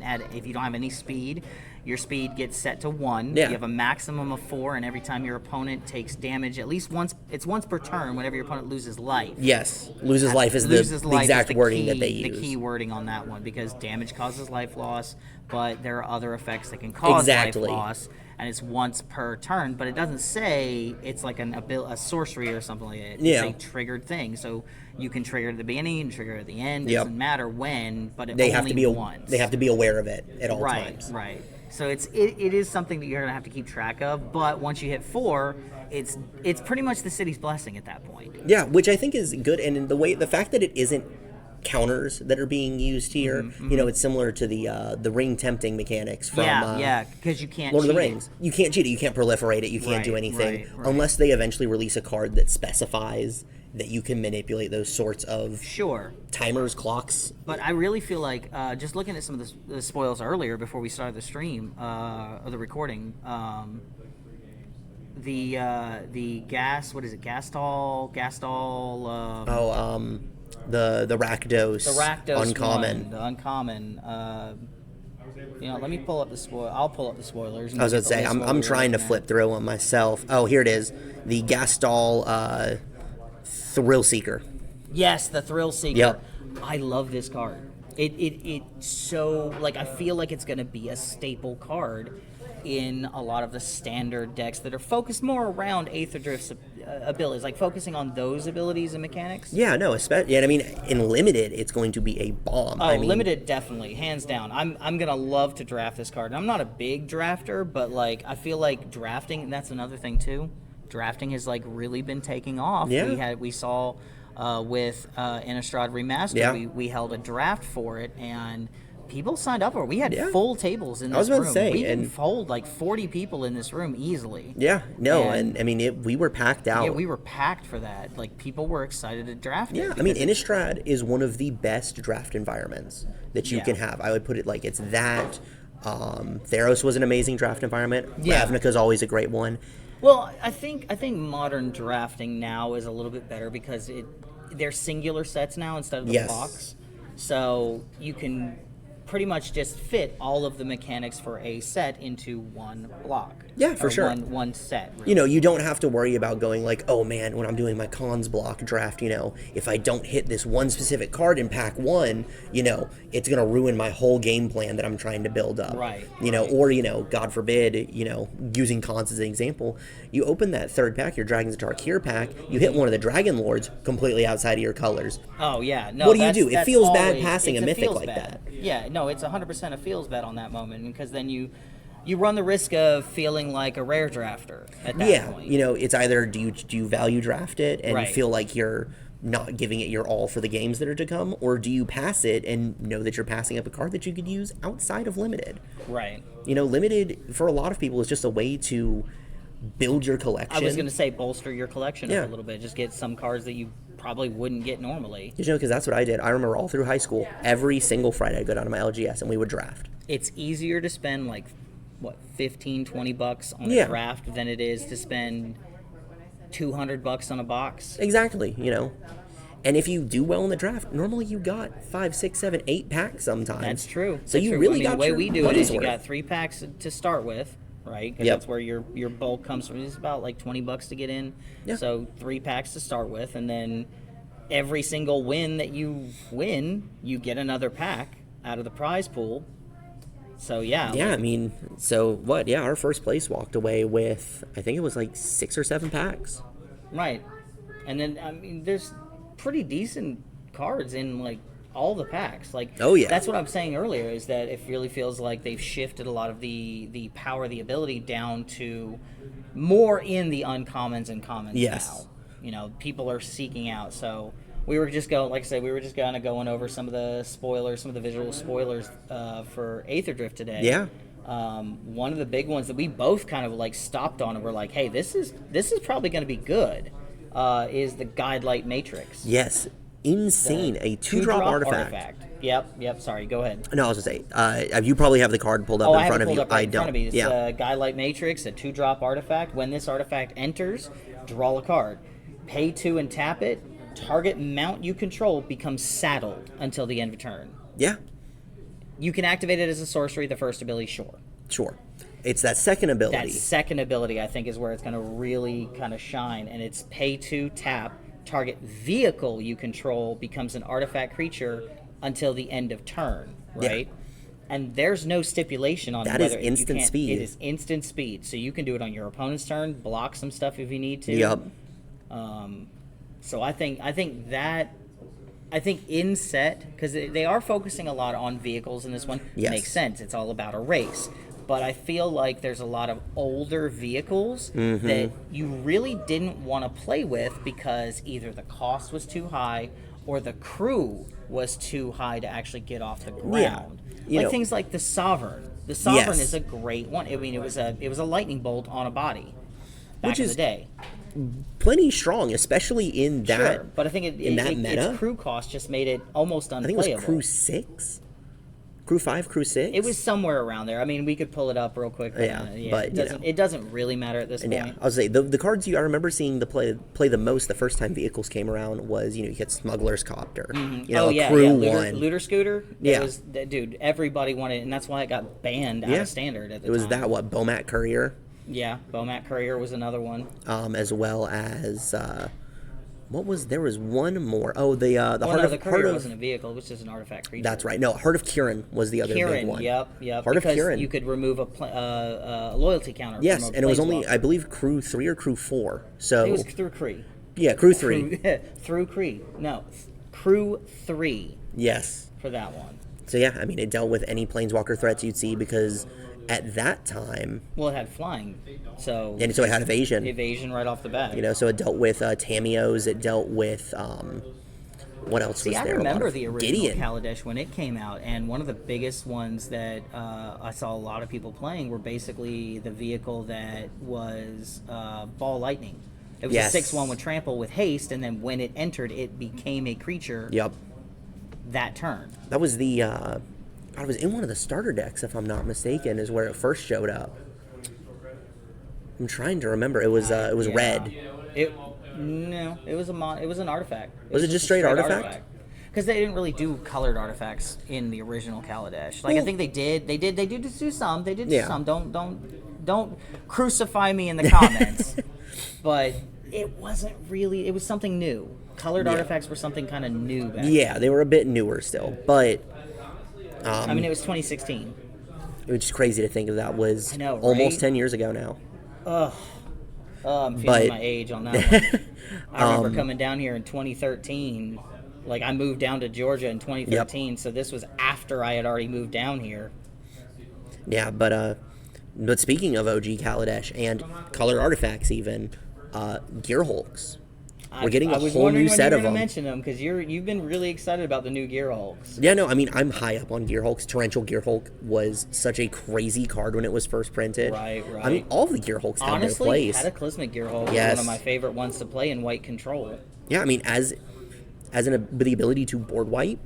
any speed, your speed gets set to 1. Yeah. You have a maximum of 4, and every time your opponent takes damage, at least once, it's once per turn, whenever your opponent loses life. Yes, loses life is the exact wording that they use. The key wording on that one, because damage causes life loss, but there are other effects that can cause life loss, and it's once per turn. But it doesn't say it's like a sorcery or something like that. Yeah. It's a triggered thing, so you can trigger at the beginning and trigger at the end. It Yep. doesn't matter when, but They only have to be once. They have to be aware of it at all times. Right. So it is something that you're gonna have to keep track of. But once you hit 4, it's pretty much the city's blessing at that point. Yeah, which I think is good, and in the fact that it isn't counters that are being used here, it's similar to the ring tempting mechanics from because you can't Lord of the cheat it. Rings. You can't cheat it. You can't proliferate it. You can't do anything unless they eventually release a card that specifies that you can manipulate those sorts of timers, clocks. But I really feel like, just looking at some of the spoils earlier before we started the stream, or the recording, the gas, what is it, Gastol, The Rakdos, uncommon. The uncommon. Let me pull up the spoil. I'll pull up the spoilers. I was going to say, I'm trying to flip through them myself. Oh, here it is. The Gastol Thrill Seeker. Yes, the Thrill Seeker. Yep. I love this card. It so, like, I feel like it's going to be a staple card in a lot of the standard decks that are focused more around Aetherdrift's abilities, like focusing on those abilities and mechanics. Yeah, no, especially, and I mean, in Limited, it's going to be a bomb. Oh, Limited, definitely, hands down. I'm gonna love to draft this card. And I'm not a big drafter, but like I feel like drafting, and that's another thing too. Drafting has like really been taking off. Yeah. We saw with Innistrad Remastered, we held a draft for it, and people signed up for it. We had full tables in this room. We can hold like 40 people in this room easily. Yeah, no, and I mean, we were packed out. Yeah, we were packed for that. Like, people were excited to draft it. Yeah, I mean, Innistrad is one of the best draft environments that you can have. I would put it like it's that. Theros was an amazing draft environment. Yeah. Ravnica's always a great one. Well, I think modern drafting now is a little bit better because they're singular sets now instead of the blocks. So you can pretty much just fit all of the mechanics for a set into one block. Yeah, for sure. One set. Really. You don't have to worry about going like, oh man, when I'm doing my cons block draft, if I don't hit this one specific card in pack 1, it's going to ruin my whole game plan that I'm trying to build up. Right. Or, God forbid, using cons as an example, you open that third pack, your Dragons of Tarkir pack, you hit one of the Dragon Lords completely outside of your colors. Oh, yeah. No, what do? It feels bad passing a mythic like that. Yeah, no, it's 100% a feels bad on that moment, because then you run the risk of feeling like a rare drafter at that point. It's either do you value draft it and feel like you're not giving it your all for the games that are to come, or do you pass it and know that you're passing up a card that you could use outside of Limited? Right. Limited, for a lot of people, is just a way to build your collection. I was going to say bolster your collection up a little bit. Just get some cards that you probably wouldn't get normally. Because that's what I did. I remember all through high school, every single Friday I'd go down to my LGS and we would draft. It's easier to spend like, what, $15-$20 on a draft than it is to spend $200 on a box. Exactly, And if you do well in the draft, normally you got 5, 6, 7, 8 packs sometimes. That's true. So you really got the way your we do it money's is you worth. got 3 packs to start with, right? Because that's where your bulk comes from. It's about like $20 to get in. Yeah. So 3 packs to start with, and then every single win that you win, you get another pack out of the prize pool. So yeah. Yeah, I mean, so what? Yeah, our first place walked away with, I think it was like 6 or 7 packs. Right. And then, I mean, there's pretty decent cards in, like, all the packs. Like, oh, yeah. That's what I'm saying earlier, is that it really feels like they've shifted a lot of the power, the ability down to more in the uncommons and commons now. You know, people are seeking out. So we were just going, like I said, we were just kind of going over some of the spoilers, some of the visual spoilers for Aetherdrift today. Yeah. One of the big ones that we both kind of like stopped on and were like, hey, this is probably going to be good, is the Guidelight Matrix. Yes. Insane. A 2-drop artifact. Yep. Sorry, go ahead. No, I was going to say, you probably have the card pulled up in front of you. I don't. It's a Guidelight Matrix, a 2-drop artifact. When this artifact enters, draw a card. Pay 2 and tap it. Target mount you control becomes saddled until the end of turn. Yeah. You can activate it as a sorcery, the first ability, Sure. It's that second ability. That second ability, I think, is where it's going to really kind of shine. And it's pay 2, tap. Target vehicle you control becomes an artifact creature until the end of turn, right? Yeah. And there's no stipulation on that whether is instant speed. It is instant speed, so you can do it on your opponent's turn, block some stuff if you need to. Yep. So I think in set, because they are focusing a lot on vehicles in this one. Yes. Makes sense. It's all about a race. But I feel like there's a lot of older vehicles that you really didn't want to play with because either the cost was too high or the crew was too high to actually get off the ground. Yeah. Things like the Sovereign. The Sovereign is a great one. I mean, it was a lightning bolt on a body back in the day. Plenty strong, especially in that. Sure, but I think its crew cost just made it almost unplayable. I think it was crew 6. Crew 5, Crew 6? It was somewhere around there. I mean, we could pull it up real quick. But, but it doesn't really matter at this point. Yeah, I was say the cards I remember seeing play the most the first time vehicles came around was you get Smuggler's Copter, Crew 1, Looter Scooter. Dude, everybody wanted it, and that's why it got banned out of Standard at the time. It was that Bomat Courier. Yeah, Bomat Courier was another one. As well as. There was one more. Oh, the Courier wasn't a vehicle; it was just an artifact creature. That's right. No, Heart of Kirin was the other big one. Yep. Heart of Kirin. You could remove a loyalty counter. Yes, from a and it was only, I believe, Crew 3 or Crew 4. So it was through Cree. Yeah, Crew 3. Through Cree. No, Crew 3. Yes. For that one. So yeah, I mean, it dealt with any planeswalker threats you'd see because at that time. Well, it had flying, so. And so it had evasion. Evasion right off the bat. So it dealt with Tamios. It dealt with what else was there? I remember the original Kaladesh when it came out, and one of the biggest ones that I saw a lot of people playing were basically the vehicle that was Ball Lightning. It was a 6/1 with trample with haste, and then when it entered, it became a creature. Yep. That turn. That was the. I was in one of the starter decks, if I'm not mistaken, is where it first showed up. I'm trying to remember. It was red. It was an artifact. Was it just straight artifact? Because they didn't really do colored artifacts in the original Kaladesh. I think they did. They did do some. They did do some. Don't crucify me in the comments. But it wasn't really. It was something new. Colored artifacts were something kind of new back then. They were a bit newer still, but. I mean, it was 2016. It's crazy to think of that was almost 10 years ago now. I'm feeling my age on that one. I remember coming down here in 2013. Like, I moved down to Georgia in 2013, so this was after I had already moved down here. Yeah, but speaking of OG Kaladesh and colored artifacts even, Gearhulks. We're getting a whole new set of them. I was wondering when you were going to mention them, because you've been really excited about the new Gearhulks. Yeah, no, I mean, I'm high up on Gearhulks. Torrential Gearhulk was such a crazy card when it was first printed. Right. I mean, all of the Gearhulks have their place. Cataclysmic Gearhulk is one of my favorite ones to play in white control. Yeah, I mean, with the ability to board wipe.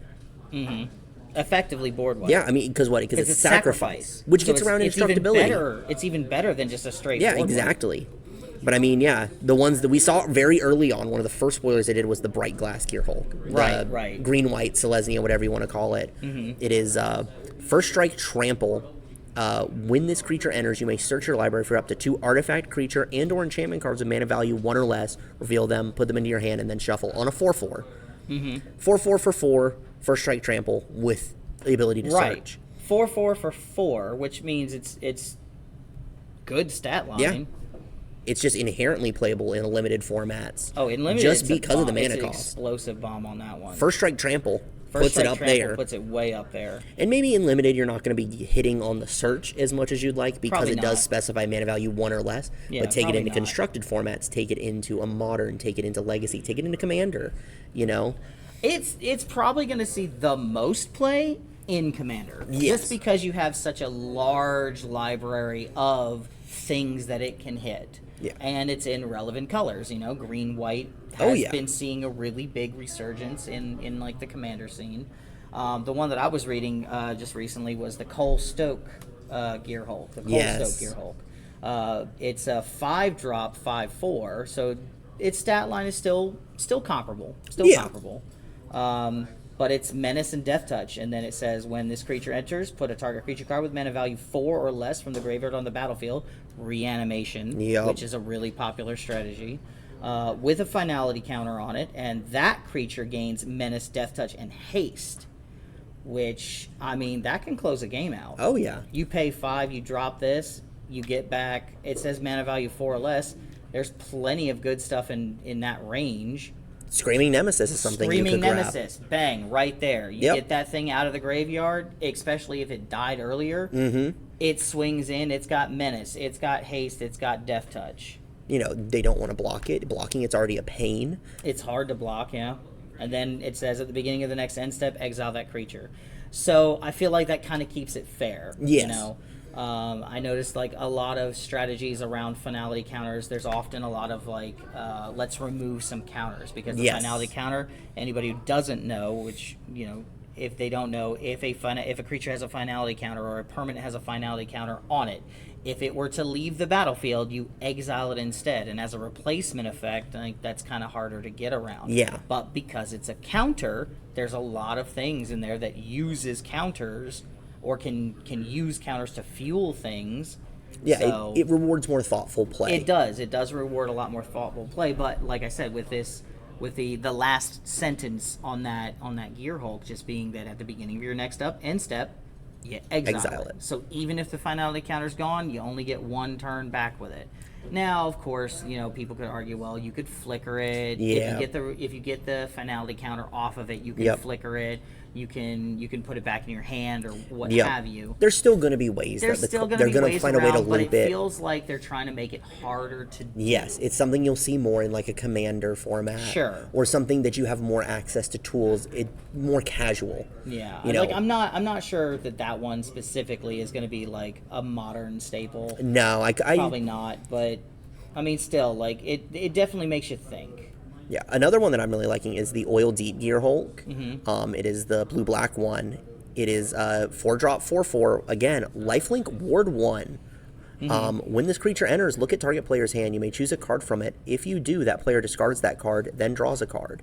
Mm-hmm. Effectively board wipe. Yeah, I mean, because it's sacrifice. Which gets around indestructibility. It's even better than just a straight board exactly. Wipe. But I mean, the ones that we saw very early on, one of the first spoilers they did was the Bright Glass Gearhulk. Right. Green-white Selesnya, whatever you want to call it. Mm-hmm. It is first strike trample. When this creature enters, you may search your library for up to 2 artifact, creature, and or enchantment cards of mana value 1 or less, reveal them, put them into your hand, and then shuffle on a 4/4. 4/4 for 4, first strike trample with the ability to Right. search. 4/4 for 4, which means it's good stat line. Yeah. It's just inherently playable in limited formats. Oh, in limited, just it's a because of the bomb. mana It's an cost. explosive bomb on that one. First strike trample First puts it strike up trample there. puts it way up there. And maybe in limited, you're not going to be hitting on the search as much as you'd like because Probably it does not. specify mana value 1 or less. Yeah, but take it probably into not. constructed formats, take it into a modern, take it into legacy, take it into commander. You know, It's probably going to see the most play in Commander. Yes. Just because you have such a large library of things that it can hit. Yeah. And it's in relevant colors, green, white has yeah. been seeing a really big resurgence in like the Commander scene. The one that I was reading just recently was the Cole Stoke Gear Hulk. The Cole Yes. Stoke Gear Hulk. It's a 5-drop 5/4, so its stat line is still comparable. Yeah. Comparable. But it's Menace and Death Touch, and then it says when this creature enters, put a target creature card with mana value 4 or less from the graveyard on the battlefield, reanimation, Yep. which is a really popular strategy, with a finality counter on it, and that creature gains Menace, Death Touch, and Haste, which, I mean, that can close a game out. Oh, yeah. You pay 5, you drop this, you get back, it says mana value 4 or less, there's plenty of good stuff in that range. Screaming Nemesis is something Screaming you could Nemesis, bang, right there. You Yep. get that thing out of the graveyard, especially if it died earlier. It swings in, it's got Menace, it's got Haste, it's got Death Touch. grab. They don't want to block it. Blocking it's already a pain. It's hard to block, yeah. And then it says at the beginning of the next end step, exile that creature. So I feel like that kind of keeps it fair. Yes. I noticed like a lot of strategies around finality counters. There's often a lot of like, let's remove some counters because the Yes. finality counter. Anybody who doesn't know, which if they don't know, if a creature has a finality counter or a permanent has a finality counter on it, if it were to leave the battlefield, you exile it instead. And as a replacement effect, I think that's kind of harder to get around. Yeah. But because it's a counter, there's a lot of things in there that uses counters or can use counters to fuel things. Yeah, So it rewards more thoughtful play. it does. It does reward a lot more thoughtful play. But like I said, with the last sentence on that Gear Hulk just being that at the beginning of your next end step, you exile it. So even if the finality counter's gone, you only get one turn back with it. Now, of course, people could argue, well, you could flicker it. Yeah. If you get the finality counter off of it, you can Yep. flicker it. You can put it back in your hand or what Yep. have you. There's still going to be ways There's that still going to they're be going ways to find a way to around, but loop it it. feels like they're trying to make it harder to do. Yes, it's something you'll see more in like a commander format. Sure. Or something that you have more access to tools. More casual. Yeah, You know. like I'm not sure that one specifically is going to be like a modern staple. No, I Probably not, but I mean, still, like it definitely makes you think. Yeah, another one that I'm really liking is the Oil Deep Gear Hulk. Mm-hmm. It is the blue-black one. It is 4-drop 4/4. Again, lifelink ward 1. Mm-hmm. When this creature enters, look at target player's hand. You may choose a card from it. If you do, that player discards that card, then draws a card.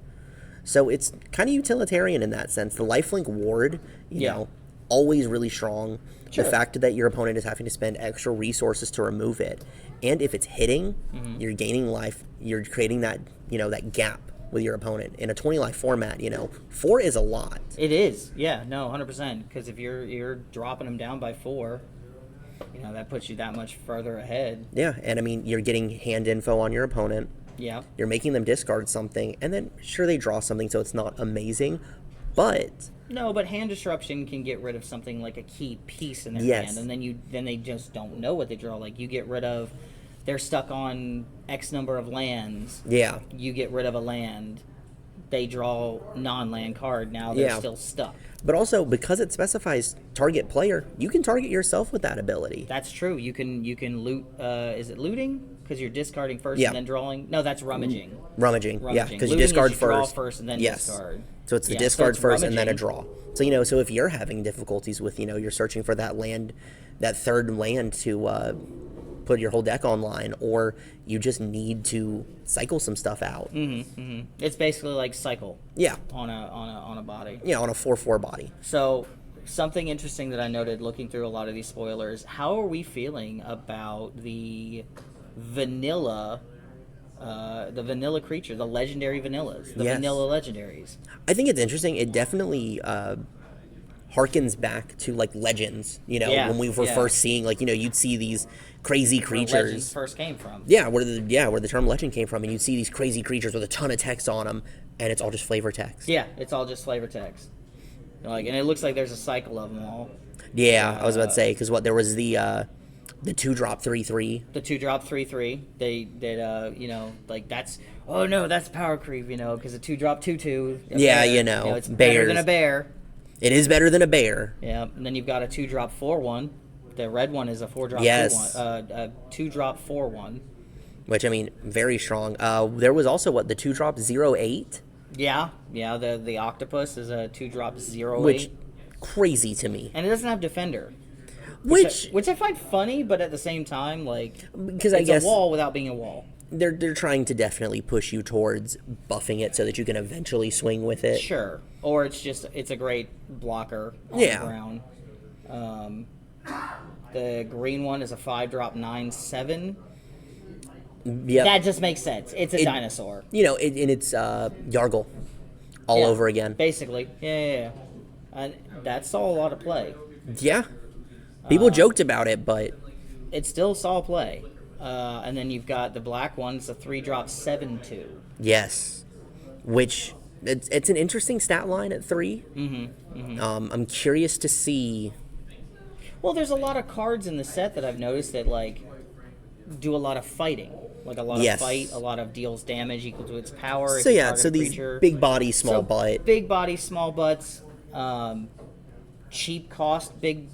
So it's kind of utilitarian in that sense. The lifelink ward, you know, always really strong. Sure. The fact that your opponent is having to spend extra resources to remove it, and if it's hitting, you're gaining life. You're creating that that gap with your opponent in a 20 life format. 4 is a lot. It is, yeah, no, 100%. Because if you're dropping them down by 4, that puts you that much further ahead. Yeah, and I mean you're getting hand info on your opponent. Yeah. You're making them discard something, and then sure they draw something, so it's not amazing, but No, but hand disruption can get rid of something like a key piece in their Yes. hand, and then they just don't know what they draw. Like you get rid of, they're stuck on X number of lands. yeah, You get rid of a land, they draw non-land card. Now they're Yeah. still stuck. but also because it specifies target player, you can target yourself with that ability. That's true. You can loot. Is it looting? Because you're discarding first Yeah. and then drawing. No, that's rummaging. Rummaging, yeah, Rummaging. because you Looting is discard you draw first. first and then Yes. discard. So it's the Yeah, so discard it's first and then a rummaging. draw. So if you're having difficulties with you're searching for that land, that third land to put your whole deck online, or you just need to cycle some stuff out. It's basically like cycle Yeah, on a body. on a 4/4 body. So something interesting that I noted looking through a lot of these spoilers. How are we feeling about the vanilla the vanilla creature, the legendary vanillas, the Yes. vanilla legendaries. I think it's interesting. It definitely harkens back to like Legends. Yeah, When we were yeah. first seeing you'd see these crazy Where creatures. Legends first came from. Yeah, where the term legend came from, and you'd see these crazy creatures with a ton of text on them, and it's all just flavor text. Yeah, it's all just flavor text. And it looks like there's a cycle of them all. Yeah, I was about to say because there was the 2-drop 3/3. The 2-drop 3/3. They did that's that's power creep, because a 2-drop 2/2. Yeah, it's better than bears. a bear. It is better than a bear. Yeah, and then you've got a 2-drop 4/1. The red one is a 4-drop Yes. 2/1. A 2-drop 4/1. Which very strong. There was also the 2-drop 0/8, Yeah, the octopus is a 2-drop 0/8. which crazy to me. And it doesn't have defender. Which Which I find funny, but at the same time, because I it's guess a wall without being a wall. they're trying to definitely push you towards buffing it so that you can eventually swing with it. Sure. Or it's a great blocker on Yeah. the ground. The green one is a 5-drop 9/7. Yeah, That just makes sense. It's a dinosaur. and it's Yargle all Yeah, over again. Basically. Yeah. And that saw a lot of play. Yeah, people joked about it, but It still saw play. And then you've got the black one. It's a 3-drop 7/2. yes, which it's an interesting stat line at 3. I'm curious to see. Well, there's a lot of cards in the set that I've noticed that do a lot of fighting, a lot Yes. of fight, a lot of deals damage equal to its power. So if you yeah, target so a these creature. big body, small So, butt. big body, small butts, cheap cost, big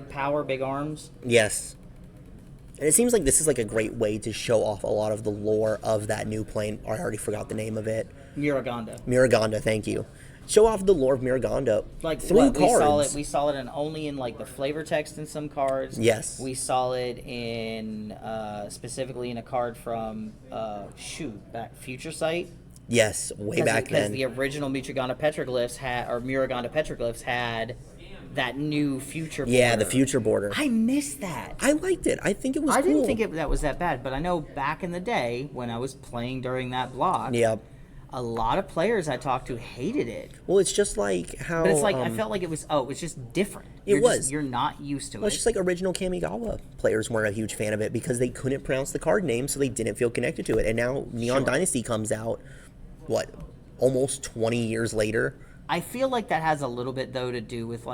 power, big arms. Yes. And it seems like this is a great way to show off a lot of the lore of that new plane. I already forgot the name of it. Muragonda. Miraganda, thank you. Show off the lore of Miraganda through cards. We saw it only in the flavor text in some cards. Yes. We saw it in specifically in a card from back Future Sight. Yes, way back Because then. the original Miraganda petroglyphs had that new future border. Yeah, the future border. I missed that. I liked it. I think it was I cool. didn't think that was that bad, but I know back in the day when I was playing during that block, Yeah. a lot of players I talked to hated it. Well, it's just like how. But it's I felt like it was just different. You're not used to Well, it's it. just like original Kamigawa players weren't a huge fan of it because they couldn't pronounce the card name, so they didn't feel connected to it. And now Neon Dynasty comes out, almost 20 years later. I feel like that has a little bit though to do with the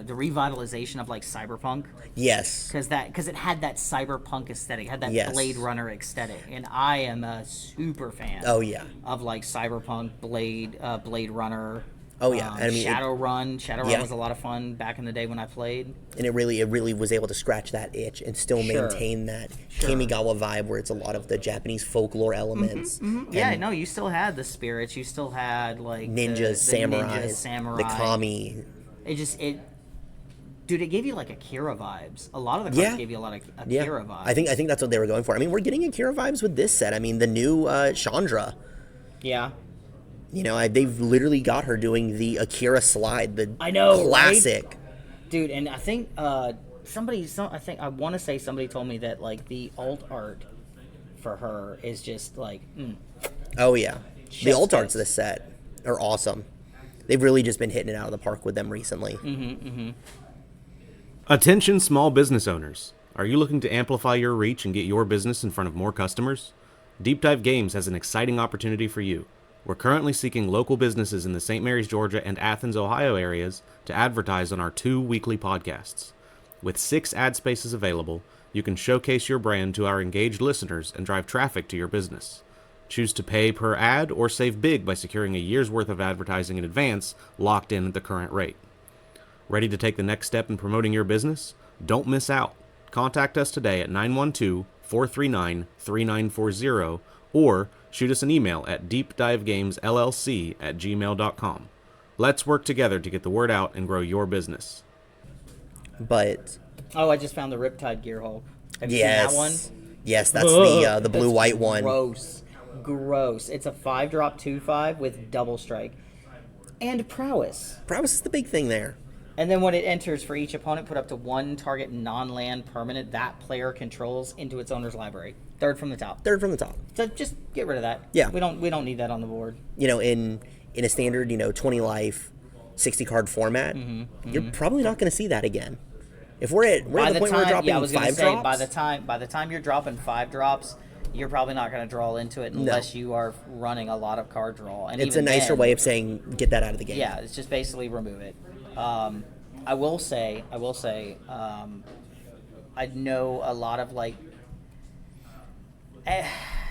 revitalization of Cyberpunk. Yes. Because it had that cyberpunk aesthetic, had that Yes. Blade Runner aesthetic, and I am a super fan. Oh, yeah. Of cyberpunk, Blade Runner. Oh, yeah. And Shadowrun. Shadowrun Yeah. was a lot of fun back in the day when I played. And it really was able to scratch that itch and still Sure. maintain that Kamigawa vibe where it's a lot of the Japanese folklore elements. Yeah, no, you still had the spirits. You still had Ninjas, the samurais, samurai. the kami. Dude, it gave you Akira vibes. A lot of the cards gave you a lot of Akira vibes. I think that's what they were going for. We're getting Akira vibes with this set. The new Chandra. Yeah. They've literally got her doing the Akira slide, the I know, classic. right? Dude, and I think I want to say somebody told me that the alt art for her is just Oh yeah, the Chef's alt arts kiss. of this set are awesome. They've really just been hitting it out of the park with them recently. Attention small business owners. Are you looking to amplify your reach and get your business in front of more customers? Deep Dive Games has an exciting opportunity for you. We're currently seeking local businesses in the St. Mary's, Georgia and Athens, Ohio areas to advertise on our 2 weekly podcasts. With 6 ad spaces available, you can showcase your brand to our engaged listeners and drive traffic to your business. Choose to pay per ad or save big by securing a year's worth of advertising in advance, locked in at the current rate. Ready to take the next step in promoting your business? Don't miss out. Contact us today at 912-439-3940 or shoot us an email at deepdivegamesllc@gmail.com. Let's work together to get the word out and grow your business. But Oh, I just found the Riptide Gear Hulk. Have you yes, seen that one? yes, that's the blue white one. Gross. It's a 5-drop 2/5 with double strike and prowess. Prowess is the big thing there. And then when it enters for each opponent, put up to one target non-land permanent that player controls into its owner's library. Third from the top. Third from the top. So just get rid of that. Yeah. We don't need that on the board. In a standard 20 life 60 card format, you're probably not going to see that again. If we're at the point where we're dropping 5 drops, by the time you're dropping 5 drops, you're probably not going to draw into it unless you are running a lot of card draw. And it's a nicer way of saying get that out of the game. Yeah, it's just basically remove it. I will say, I know a lot of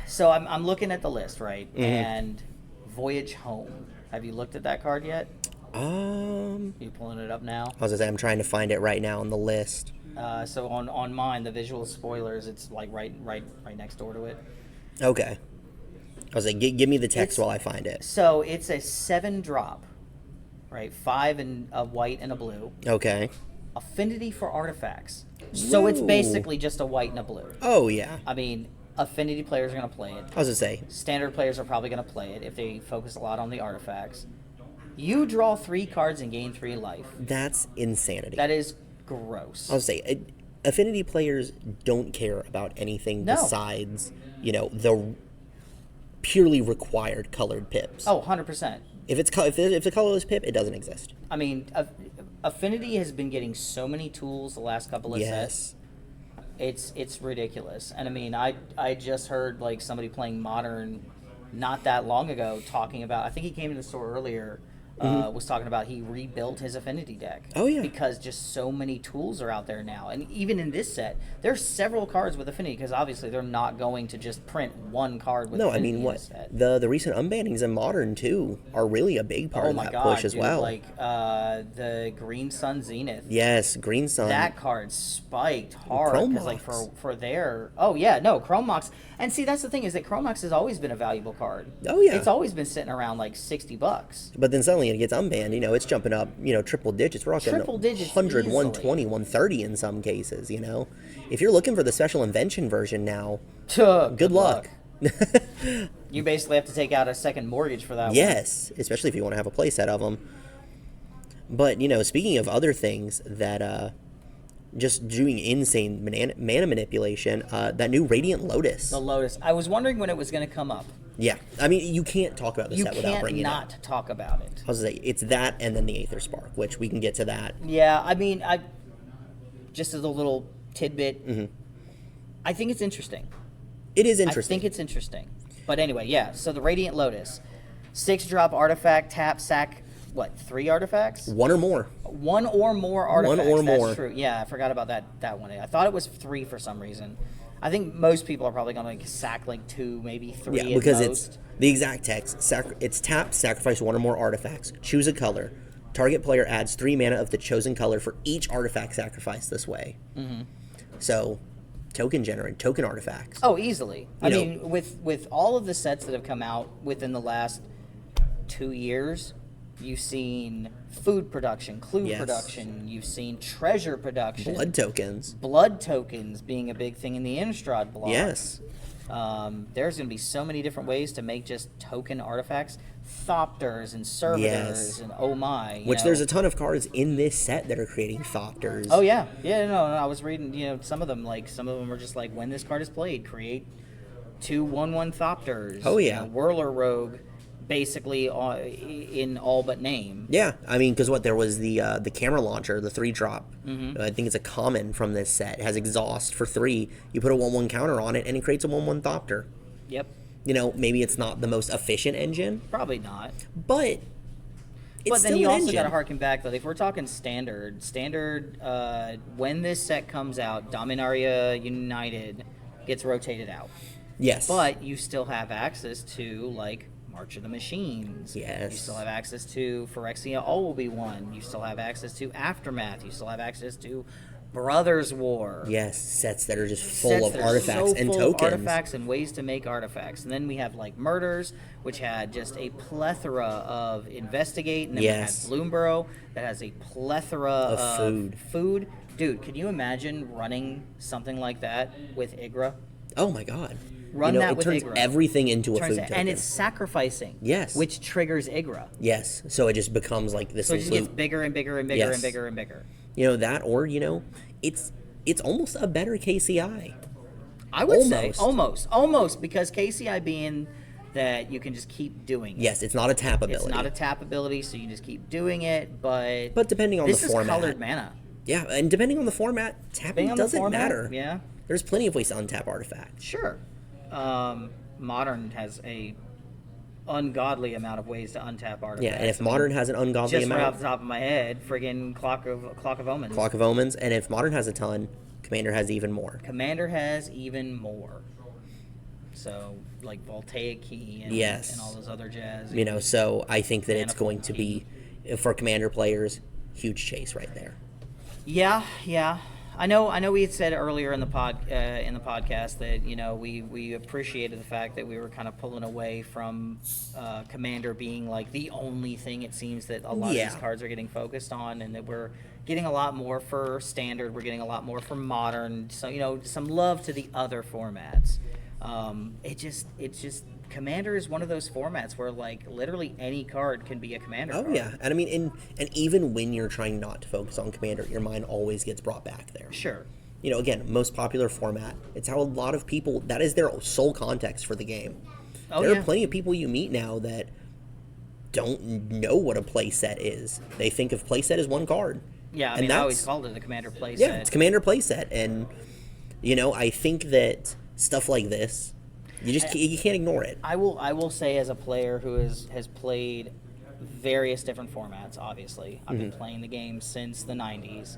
so I'm looking at the list, right? And Voyage Home. Have you looked at that card yet? You pulling it up now? I was gonna say I'm trying to find it right now on the list. So on mine, the visual spoilers, it's like right next door to it. Okay. I was like, give me the text while I find it. So it's a 7-drop, right? 5 in a white and a blue. Okay. Affinity for artifacts. So it's basically just a white and a blue. Oh yeah. I mean, affinity players are going to play it. I was gonna say Standard players are probably going to play it if they focus a lot on the artifacts. You draw 3 cards and gain 3 life. that's insanity. That is gross. I was gonna say affinity players don't care about anything besides the purely required colored pips. Oh, 100%. If it's a colorless pip, it doesn't exist. I mean, Affinity has been getting so many tools the last couple of sets. It's ridiculous. And I mean, I just heard somebody playing Modern not that long ago talking about, I think he came to the store earlier, was talking about he rebuilt his Affinity deck. Oh, yeah. Because just so many tools are out there now. And even in this set, there's several cards with Affinity because obviously they're not going to just print one card with Affinity in this set. The recent unbannings in Modern, too, are really a big part of that push as well. The Green Sun Zenith. Yes, Green Sun. That card spiked hard because for their Chrome Mox. And see, that's the thing is that Chrome Mox has always been a valuable card. Oh yeah, it's always been sitting around $60. But then suddenly it gets unbanned. It's jumping up triple digits. We're talking triple digits, 100, easily. 120, 130 in some cases. If you're looking for the special invention version now, good luck. You basically have to take out a second mortgage for that one. Yes, especially if you want to have a playset of them. But speaking of other things that just doing insane mana manipulation, that new Radiant Lotus. The Lotus. I was wondering when it was going to come up. Yeah, I mean, you can't talk about this set without bringing it up. You can't not talk about it. I was going to say, it's that and then the Aether Spark, which we can get to that. Yeah, I mean, just as a little tidbit, I think it's interesting. It is interesting. I think it's interesting. But anyway, yeah, so the Radiant Lotus. 6-drop artifact, tap, sack, 3 artifacts? 1 or more. 1 or more artifacts. 1 or more. That's true. Yeah, I forgot about that one. I thought it was 3 for some reason. I think most people are probably going to sack 2, maybe 3 Yeah, because at it's most. the exact text. It's tap, sacrifice 1 or more artifacts, choose a color. Target player adds 3 mana of the chosen color for each artifact sacrificed this way. So, token artifacts. Oh, easily. I mean, with all of the sets that have come out within the last 2 years, you've seen food production, clue production, you've seen treasure production. Blood tokens being a big thing in the Innistrad block. Yes. There's going to be so many different ways to make just token artifacts. Thopters and Servitors and oh my. There's a ton of cards in this set that are creating Thopters. Oh yeah. Yeah, no, I was reading, some of them, are just when this card is played, create 2 1/1 Thopters. Oh yeah. Whirler Rogue. Basically, in all but name. Yeah, I mean, because there was the camera launcher, the 3-drop. I think it's a common from this set. It has exhaust for 3. You put a 1/1 counter on it, and it creates a 1/1 Thopter. Yep. Maybe it's not the most efficient engine. Probably not. But it's then you also got to harken harken back, though. If we're talking standard, when this set comes out, Dominaria United gets rotated out. Yes. But you still have access to, March of the Machines. Yes. You still have access to Phyrexia All Will Be One. You still have access to Aftermath. You still have access to Brothers War. Yes, sets that are just full of artifacts and tokens. Of artifacts and ways to make artifacts. And then we have Murders, which had just a plethora of Investigate. And then we had Bloomburrow that has a plethora of food. Dude, can you imagine running something like that with Igra? Oh my god. Run it that with turns Igra. everything into a food token. And it's sacrificing. Yes. Which triggers Igra. Yes, so it just becomes like this So it just loop. gets bigger and bigger and bigger Yes. and bigger and bigger. That, or, it's almost a better KCI. I would say almost, because KCI being that you can just keep doing it. Yes, it's not a tap ability. It's not a tap ability, so you just keep doing it, but depending on the format. This is colored mana. Yeah, and depending on the format, tapping doesn't matter. Yeah. There's plenty of ways to untap artifacts. Sure. Modern has a ungodly amount of ways to untap artifacts. Yeah, and if Modern has an ungodly just amount... right off the top of my head, friggin' Clock of Omens. Clock of Omens, and if Modern has a ton, Commander has even more. Commander has even more. So, like Voltaic Key and, yes. and all those other jazz. So I think that it's going to be, for Commander players, huge chase right there. Yeah. I know. We had said earlier in the podcast that we appreciated the fact that we were kind of pulling away from Commander being like the only thing it seems that a lot of these cards are getting focused on, and that we're getting a lot more for Standard, we're getting a lot more for Modern. So some love to the other formats. It's just Commander is one of those formats where like literally any card can be a Commander card. Yeah, and I mean, and even when you're trying not to focus on Commander, your mind always gets brought back there. Sure. Again, most popular format. It's how a lot of people, that is their sole context for the game. There are plenty of people you meet now that don't know what a playset is. They think of playset as one card. Yeah, I always called it a Commander playset. Yeah, it's Commander playset, and I think that stuff like this, you can't ignore it. I will say, as a player who has played various different formats, obviously I've been playing the game since the 90s.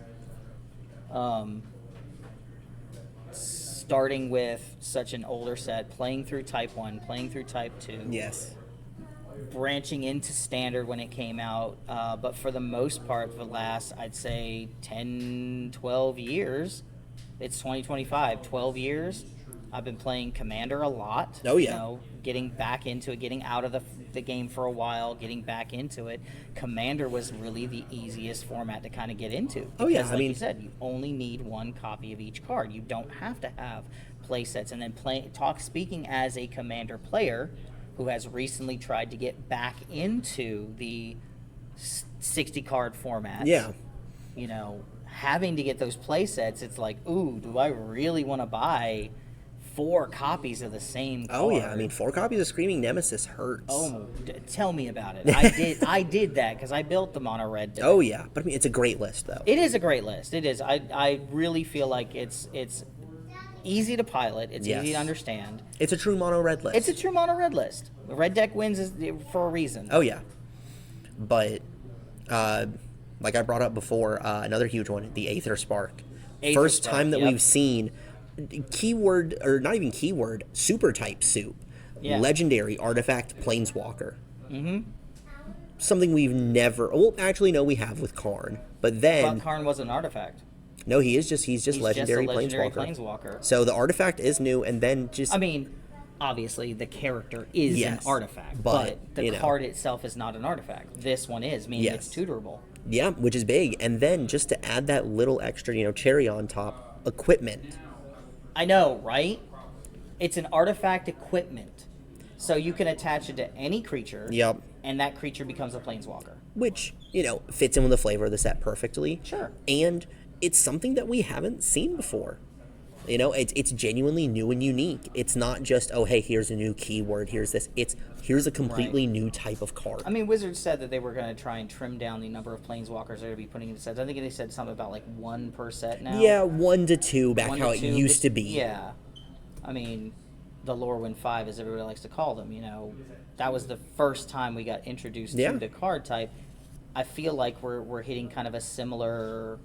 Starting with such an older set, playing through Type 1, playing through Type 2. Yes. Branching into Standard when it came out, but for the most part, for the last, I'd say, 10, 12 years, it's 2025, 12 years, I've been playing Commander a lot. Oh, yeah. Getting back into it, getting out of the game for a while, getting back into it. Commander was really the easiest format to kind of get into. Because, like you said, you only need one copy of each card. You don't have to have play sets. And then speaking as a Commander player who has recently tried to get back into the 60-card format. Yeah. Having to get those play sets, it's like, ooh, do I really want to buy 4 copies of the same card? Oh, yeah. 4 copies of Screaming Nemesis hurts. Oh, tell me about it. I did that because I built the mono red deck. Oh, yeah. But, it's a great list, though. It is a great list. It is. I really feel like it's easy to pilot. It's easy to understand. It's a true mono red list. It's a true mono red list. The red deck wins for a reason. Oh, yeah. But, like I brought up before, another huge one, the Aether Spark. First time that we've seen keyword, or not even keyword, super type soup. Yeah. Legendary artifact Planeswalker. Something we've never... Well, actually, no, we have with Karn. But then... But Karn was an artifact. No, he's just legendary Planeswalker. So the artifact is new, and then just... Obviously, the character is an artifact, but the card itself is not an artifact. This one is, meaning it's tutorable. Yeah, which is big. And then just to add that little extra, cherry on top, equipment. I know, right? It's an artifact equipment. So you can attach it to any creature. Yep. And that creature becomes a Planeswalker. Which, fits in with the flavor of the set perfectly. Sure. And it's something that we haven't seen before. It's genuinely new and unique. It's not just, oh, hey, here's a new keyword, here's this. Here's a completely new type of card. Wizards said that they were going to try and trim down the number of Planeswalkers they're going to be putting into sets. I think they said something about like 1 per set now. Yeah, 1 to 2 back how it used to be. Yeah. The Lorwyn 5, as everybody likes to call them, that was the first time we got introduced to the card type. I feel like we're hitting kind of a similar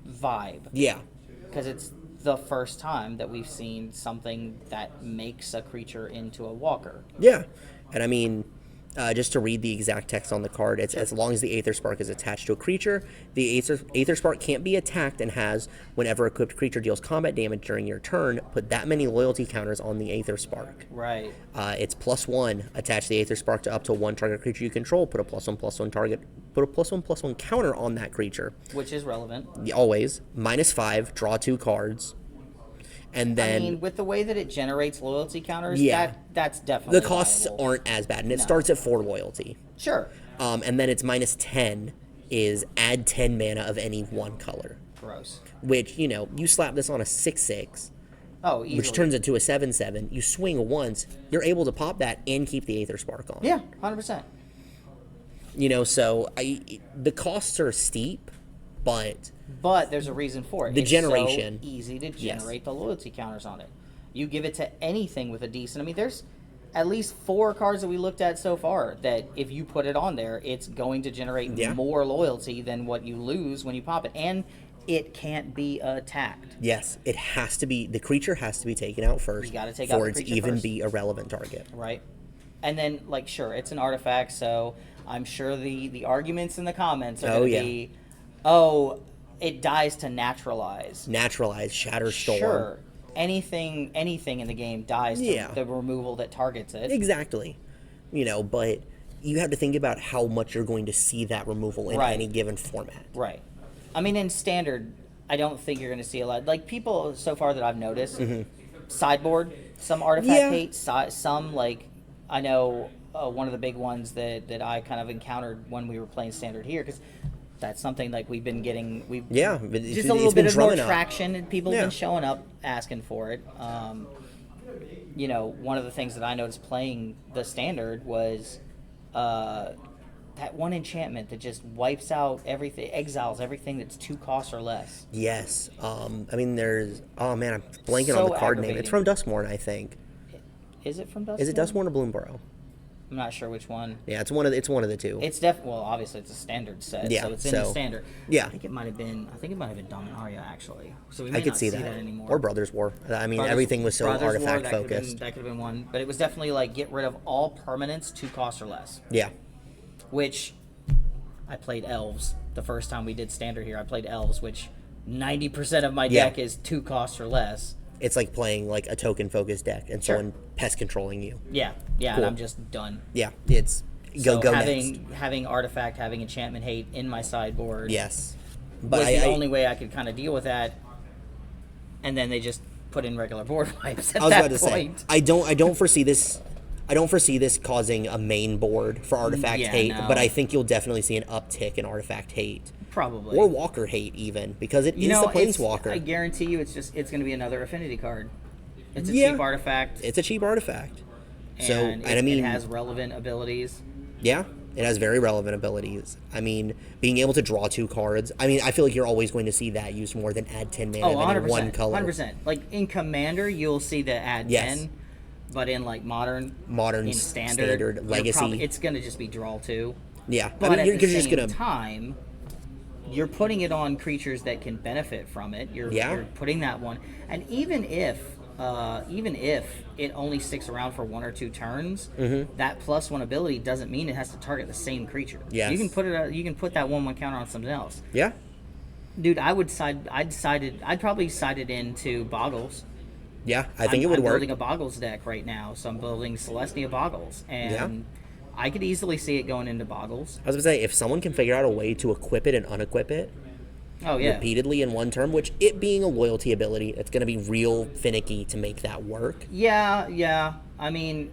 vibe. Yeah. Because it's the first time that we've seen something that makes a creature into a walker. Yeah. And just to read the exact text on the card, it's as long as the Aether Spark is attached to a creature, the Aether Spark can't be attacked and has, whenever a equipped creature deals combat damage during your turn, put that many loyalty counters on the Aether Spark. Right. It's +1. Attach the Aether Spark to up to 1 target creature you control. Put a +1/+1 counter on that creature. Which is relevant. Always. -5. Draw 2 cards. And then, I mean, with the way that it generates loyalty counters, Yeah. that's definitely the costs viable. aren't as bad, and it starts at 4 loyalty. Sure. And then it's minus 10 is add 10 mana of any one color. Gross. Which, you slap this on a 6/6, Oh, easily. which turns into a 7/7. You swing once, you're able to pop that and keep the Aether Spark on. Yeah, 100%. So the costs are steep, but there's a reason for it. The It's generation. so easy to generate the loyalty counters on it. You give it to anything with a decent. I mean, there's at least 4 cards that we looked at so far that if you put it on there, it's going to generate more loyalty than what you lose when you pop it, and it can't be attacked. yes, it has to be, the creature has to be taken out first You gotta take out the for it to creature even first. be a relevant target. Right. And then, sure, it's an artifact, so I'm sure the arguments in the comments are going to be, it dies to naturalize. Naturalize, Shatter Storm. Sure. Anything in the game dies to the removal that targets it. Exactly. But you have to think about how much you're going to see that removal in any given format. Right. I mean, in Standard, I don't think you're going to see a lot. People so far that I've noticed, sideboard, some artifact hate, some, I know one of the big ones that I kind of encountered when we were playing Standard here, because that's something we've been getting. Just a little bit of more traction, and people have been showing up asking for it. One of the things that I noticed playing the Standard was that one enchantment that just wipes out everything, exiles everything that's 2 costs or less. Yes. I mean, there's... Oh, man, I'm blanking on the card name. It's from Duskmourn, I think. Is it from Duskmourn? Is it Duskmourn or Bloomborough? I'm not sure which one. Yeah, it's one of the two. It's well, obviously it's a standard set, so it's in the standard. Yeah. I think it might have been Dominaria, actually. So we may I could not see that that anymore. Or Brothers War. I mean, everything was so Brothers War, artifact focused. That could have been one, but it was definitely get rid of all permanents 2 costs or less. Yeah. Which I played Elves the first time we did Standard here. I played Elves, which 90% of my deck is 2 costs or less. It's like playing a token focused deck and someone pest controlling you. Yeah, cool. And I'm just done. Yeah, it's go having next. Having artifact, having enchantment hate in my sideboard. Yes, but was the only way I could kind of deal with that. And then they just put in regular board wipes at that point. Say, I don't foresee this. I don't foresee this causing a main board for artifact hate, but I think you'll definitely see an uptick in artifact hate. Probably. Or Walker hate even, because it is the Planeswalker. I guarantee you it's going to be another affinity card. It's a cheap artifact. It's a cheap artifact. And I mean, it has relevant abilities. Yeah, it has very relevant abilities. I mean, being able to draw 2 cards. I mean, I feel like you're always going to see that used more than add 10 mana of any one color. 100%. In Commander, you'll see the add 10. But in modern, in standard Legacy, it's going to just be draw 2. Yeah, but at the same time, you're putting it on creatures that can benefit from it. You're putting that one, and even if it only sticks around for 1 or 2 turns, that +1 ability doesn't mean it has to target the same creature. Yes. You can put it. You can put that 1/1 counter on something else. Yeah, dude, I'd probably side it into Boggles. Yeah, I think it would work. I'm building a Boggles deck right now, so I'm building Celestia Boggles, and I could easily see it going into Boggles. I was going to say, if someone can figure out a way to equip it and unequip it repeatedly in one turn, which it being a loyalty ability, it's going to be real finicky to make that work. Yeah. I mean,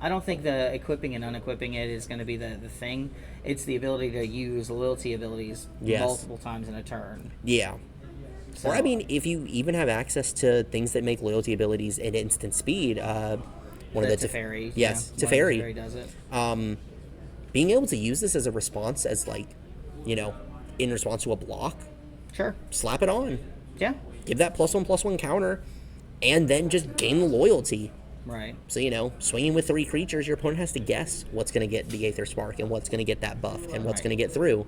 I don't think the equipping and unequipping it is going to be the thing. It's the ability to use loyalty abilities multiple times in a turn. Yeah. So. Or, I mean, if you even have access to things that make loyalty abilities at instant speed, one of the Teferi. Yes, Teferi. Teferi does it. Being able to use this as a response, in response to a block. Sure. Slap it on. Yeah. Give that +1/+1 counter, and then just gain the loyalty. Right. So, swinging with 3 creatures, your opponent has to guess what's going to get the Aether Spark and what's going to get that buff and what's going to get through.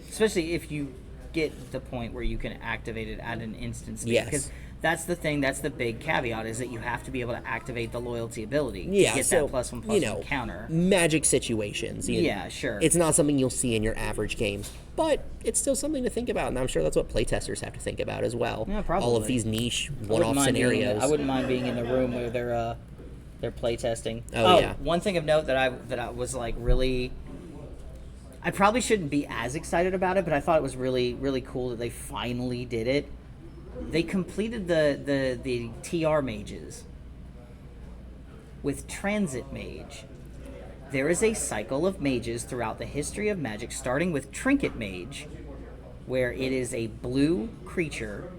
Especially if you get the point where you can activate it at an instant speed. Yes. Because that's the thing, that's the big caveat, is that you have to be able to activate the loyalty ability to get that +1/+1 counter. Magic situations. Sure. It's not something you'll see in your average games, but it's still something to think about, and I'm sure that's what playtesters have to think about as well. Yeah, probably. All of these niche one-off scenarios. I wouldn't mind being in the room where they're playtesting. Yeah. One thing of note that I was really... I probably shouldn't be as excited about it, but I thought it was really, really cool that they finally did it. they completed the TR mages with Transit Mage. There is a cycle of mages throughout the history of Magic, starting with Trinket Mage, where it is a blue creature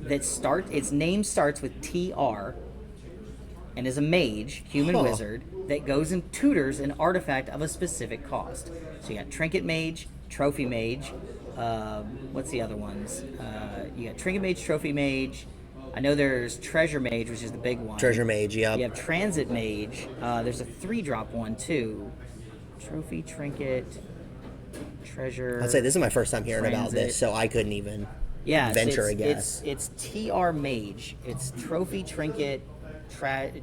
that its name starts with TR and is a mage, human wizard, that goes and tutors an artifact of a specific cost. So you got Trinket Mage, Trophy Mage, what's the other ones? You got Trinket Mage, Trophy Mage. I know there's Treasure Mage, which is the big one. Treasure Mage, yeah. You have Transit Mage. There's a 3-drop one, too. Trophy, Trinket, Treasure. I'd say this is my first time hearing about Transit. this, so I couldn't even venture a guess. It's TR Mage. It's Trophy, Trinket,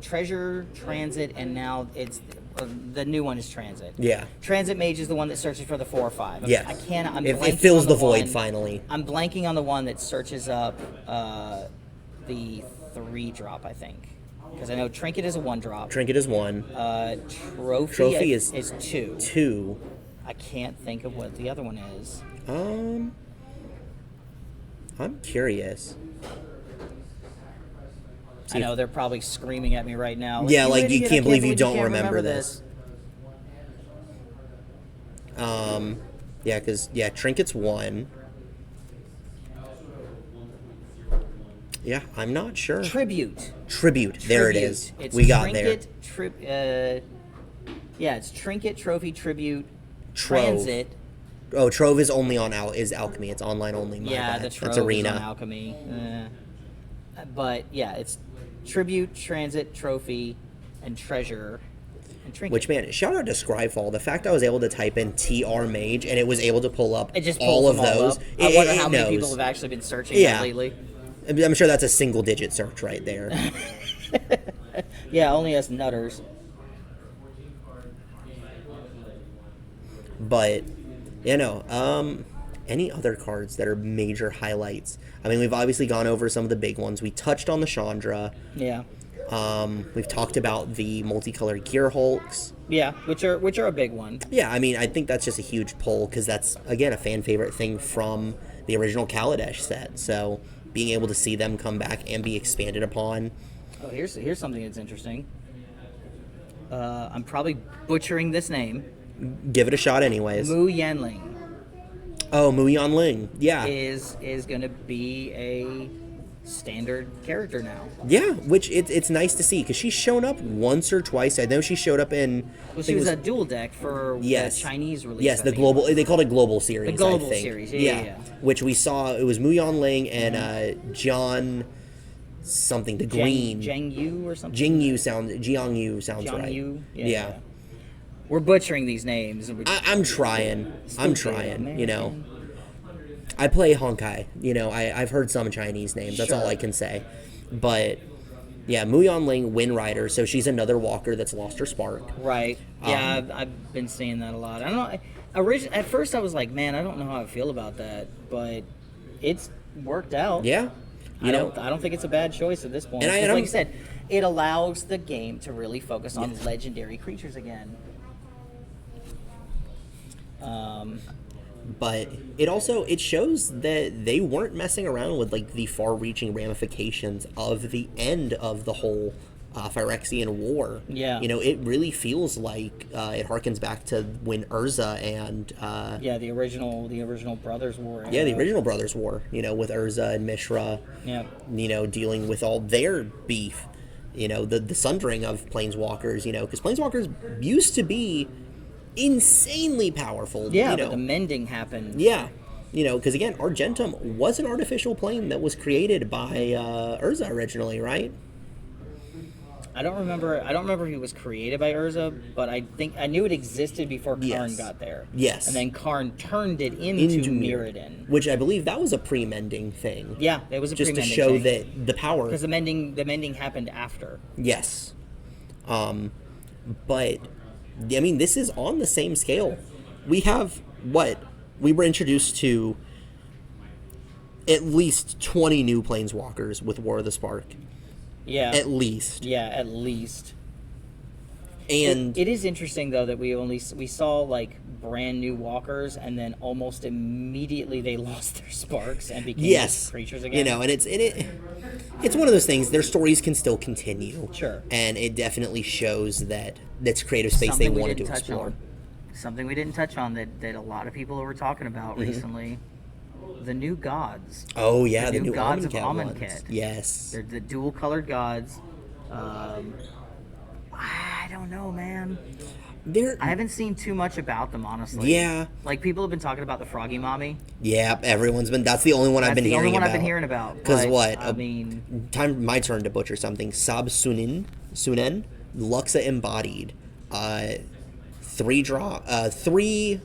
Treasure, Transit, and now it's the new one is Transit. Yeah. Transit Mage is the one that searches for the 4 or 5. Yeah. I can't. I'm it blanking fills on the void one. finally. I'm blanking on the one that searches up the 3-drop, I think, because I know Trinket is a 1-drop. Trinket is 1. Trophy is 2. 2. I can't think of what the other one is. I'm curious. I know they're probably screaming at me right now. Yeah, like idiot, you can't believe you don't can't remember this. Yeah, because Trinket's 1. Yeah, I'm not sure. Tribute. There it is. It's We got there. It's Trinket, Trophy, Tribute, Trove. Transit. Oh, Trove is only on Alchemy. It's online only. My Yeah, bad. the Trove That's Arena. is on Alchemy. But yeah, it's Tribute, Transit, Trophy, and Treasure, and Trinket. Which, man, shout out to Scryfall. The fact I was able to type in TR Mage and it was able to pull up it just all pulls of them those. Up. I wonder how knows. many people have actually been searching Yeah. that lately. I'm sure that's a single-digit search right there. Yeah, only us nutters. But, any other cards that are major highlights? I mean, we've obviously gone over some of the big ones. We touched on the Chandra. Yeah. We've talked about the multicolored Gear Hulks. Yeah, which are a big one. Yeah, I mean, I think that's just a huge pull because that's, again, a fan favorite thing from the original Kaladesh set. So being able to see them come back and be expanded upon. Oh, here's something that's interesting. I'm probably butchering this name. Give it a shot anyways. Mu Yanling. Oh, Mu Yanling. Yeah. Is going to be a standard character now. Yeah, which it's nice to see because she's shown up once or twice. I know she showed up in. Well, she was a dual deck for the Chinese release. Yes, the global. They called it Global Series. The Global I think. Series. Yeah. Which we saw. It was Mu Yanling and John something. The green. Jiang Yu or something. Jiang Yu sounds right. Yu. Yeah. We're butchering these names. I'm trying. I'm trying. American. I play Honkai. I've heard some Chinese names. That's all I can say. But yeah, Mu Yanling, Wind Rider. So she's another walker that's lost her spark. Right. Yeah, I've been seeing that a lot. I don't know. At first, I was like, man, I don't know how I feel about that, but it's worked out. Yeah. I don't think it's a bad choice at this point. And like you said, it allows the game to really focus on legendary creatures again. But it shows that they weren't messing around with like the far-reaching ramifications of the end of the whole Phyrexian War. Yeah. It really feels like it harkens back to when Urza and the original Brothers War. Yeah, the original Brothers War. With Urza and Mishra. Yeah. Dealing with all their beef. The sundering of Planeswalkers. Because Planeswalkers used to be insanely powerful. Yeah, but the mending happened. Yeah. Because again, Argentum was an artificial plane that was created by Urza originally, right? I don't remember if it was created by Urza, but I knew it existed before Karn got there. Yes. And then Karn turned it into Mirrodin. Which I believe that was a pre-mending thing. Yeah, it was a just pre-mending to show thing. that the power. Because the mending happened after. Yes. But I mean, this is on the same scale. We have we were introduced to at least 20 new Planeswalkers with War of the Spark. Yeah. At least. Yeah, at least. And it is interesting though that we saw like brand new walkers, and then almost immediately they lost their sparks and became yes, creatures again. you know, and it's one of those things. Their stories can still continue, Sure, and it definitely shows that that's creative space something they we wanted didn't to touch explore. on. Something we didn't touch on that a lot of people were talking about recently. The new gods. Oh yeah, the new new gods of Amonkhet ones. Amonkhet. Yes, They're the dual colored gods. I don't know, man. I haven't seen too much about them, honestly. Yeah. Like, people have been talking about the Froggy Mommy. Yeah, everyone's been. That's the only one I've been hearing about. I've been hearing about. Because what? I mean, my turn to butcher something. Sunen, Luxa embodied. 3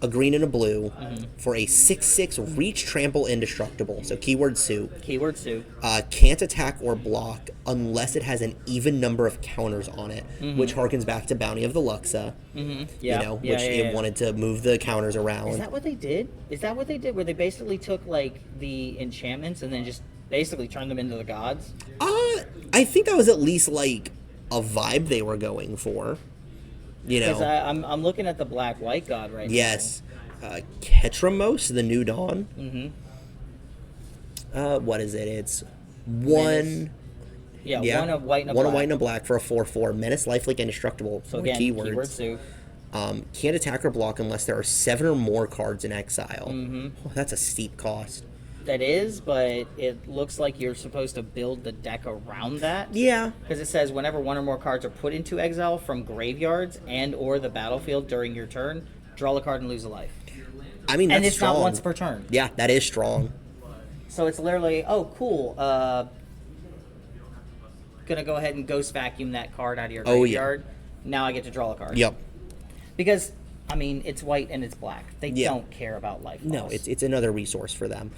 a green and a blue for a 6/6 reach, trample, indestructible. So keyword soup. Keyword soup. Can't attack or block unless it has an even number of counters on it, which harkens back to Bounty of the Luxa. Yeah. Which it wanted to move the counters around. Is that what they did? Where they basically took like the enchantments and then just basically turned them into the gods? I think that was at least like a vibe they were going for. You know, Because I'm looking at the black-white god right yes, Ketramos, the New Dawn. What is it? It's one. now. Yeah, one of white and a one black. of white and a black for a 4/4. Menace, lifelink, indestructible. So again, keywords. keyword soup. Can't attack or block unless there are 7 or more cards in exile. Oh, that's a steep cost. That is, but it looks like you're supposed to build the deck around that. Yeah. Because it says whenever 1 or more cards are put into exile from graveyards and or the battlefield during your turn, draw a card and lose a life. I mean, that's And it's strong. not once per turn. Yeah, that is strong. So it's literally, oh, cool. Gonna go ahead and ghost vacuum that card out of your graveyard. Now I get to draw a card. Yep. Because, I mean, it's white and it's black. They Yeah. don't care about life No, loss. it's another resource for them.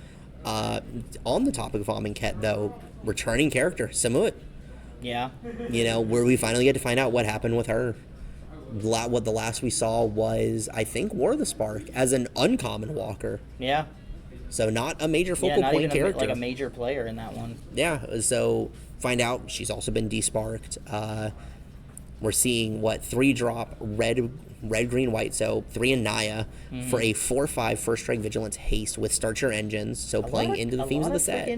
On the topic of Amonkhet, though, returning character, Samut. Yeah. You know, where we finally get to find out what happened with her. What the last we saw was, I think, War of the Spark as an uncommon walker. Yeah. So not a major focal Not point even character. like a major player in that one. Yeah, so find out she's also been desparked. We're seeing 3-drop red, green, white, so 3 and Naya for a 4/5 first strike vigilance haste with start your engines. So playing into the themes of the set.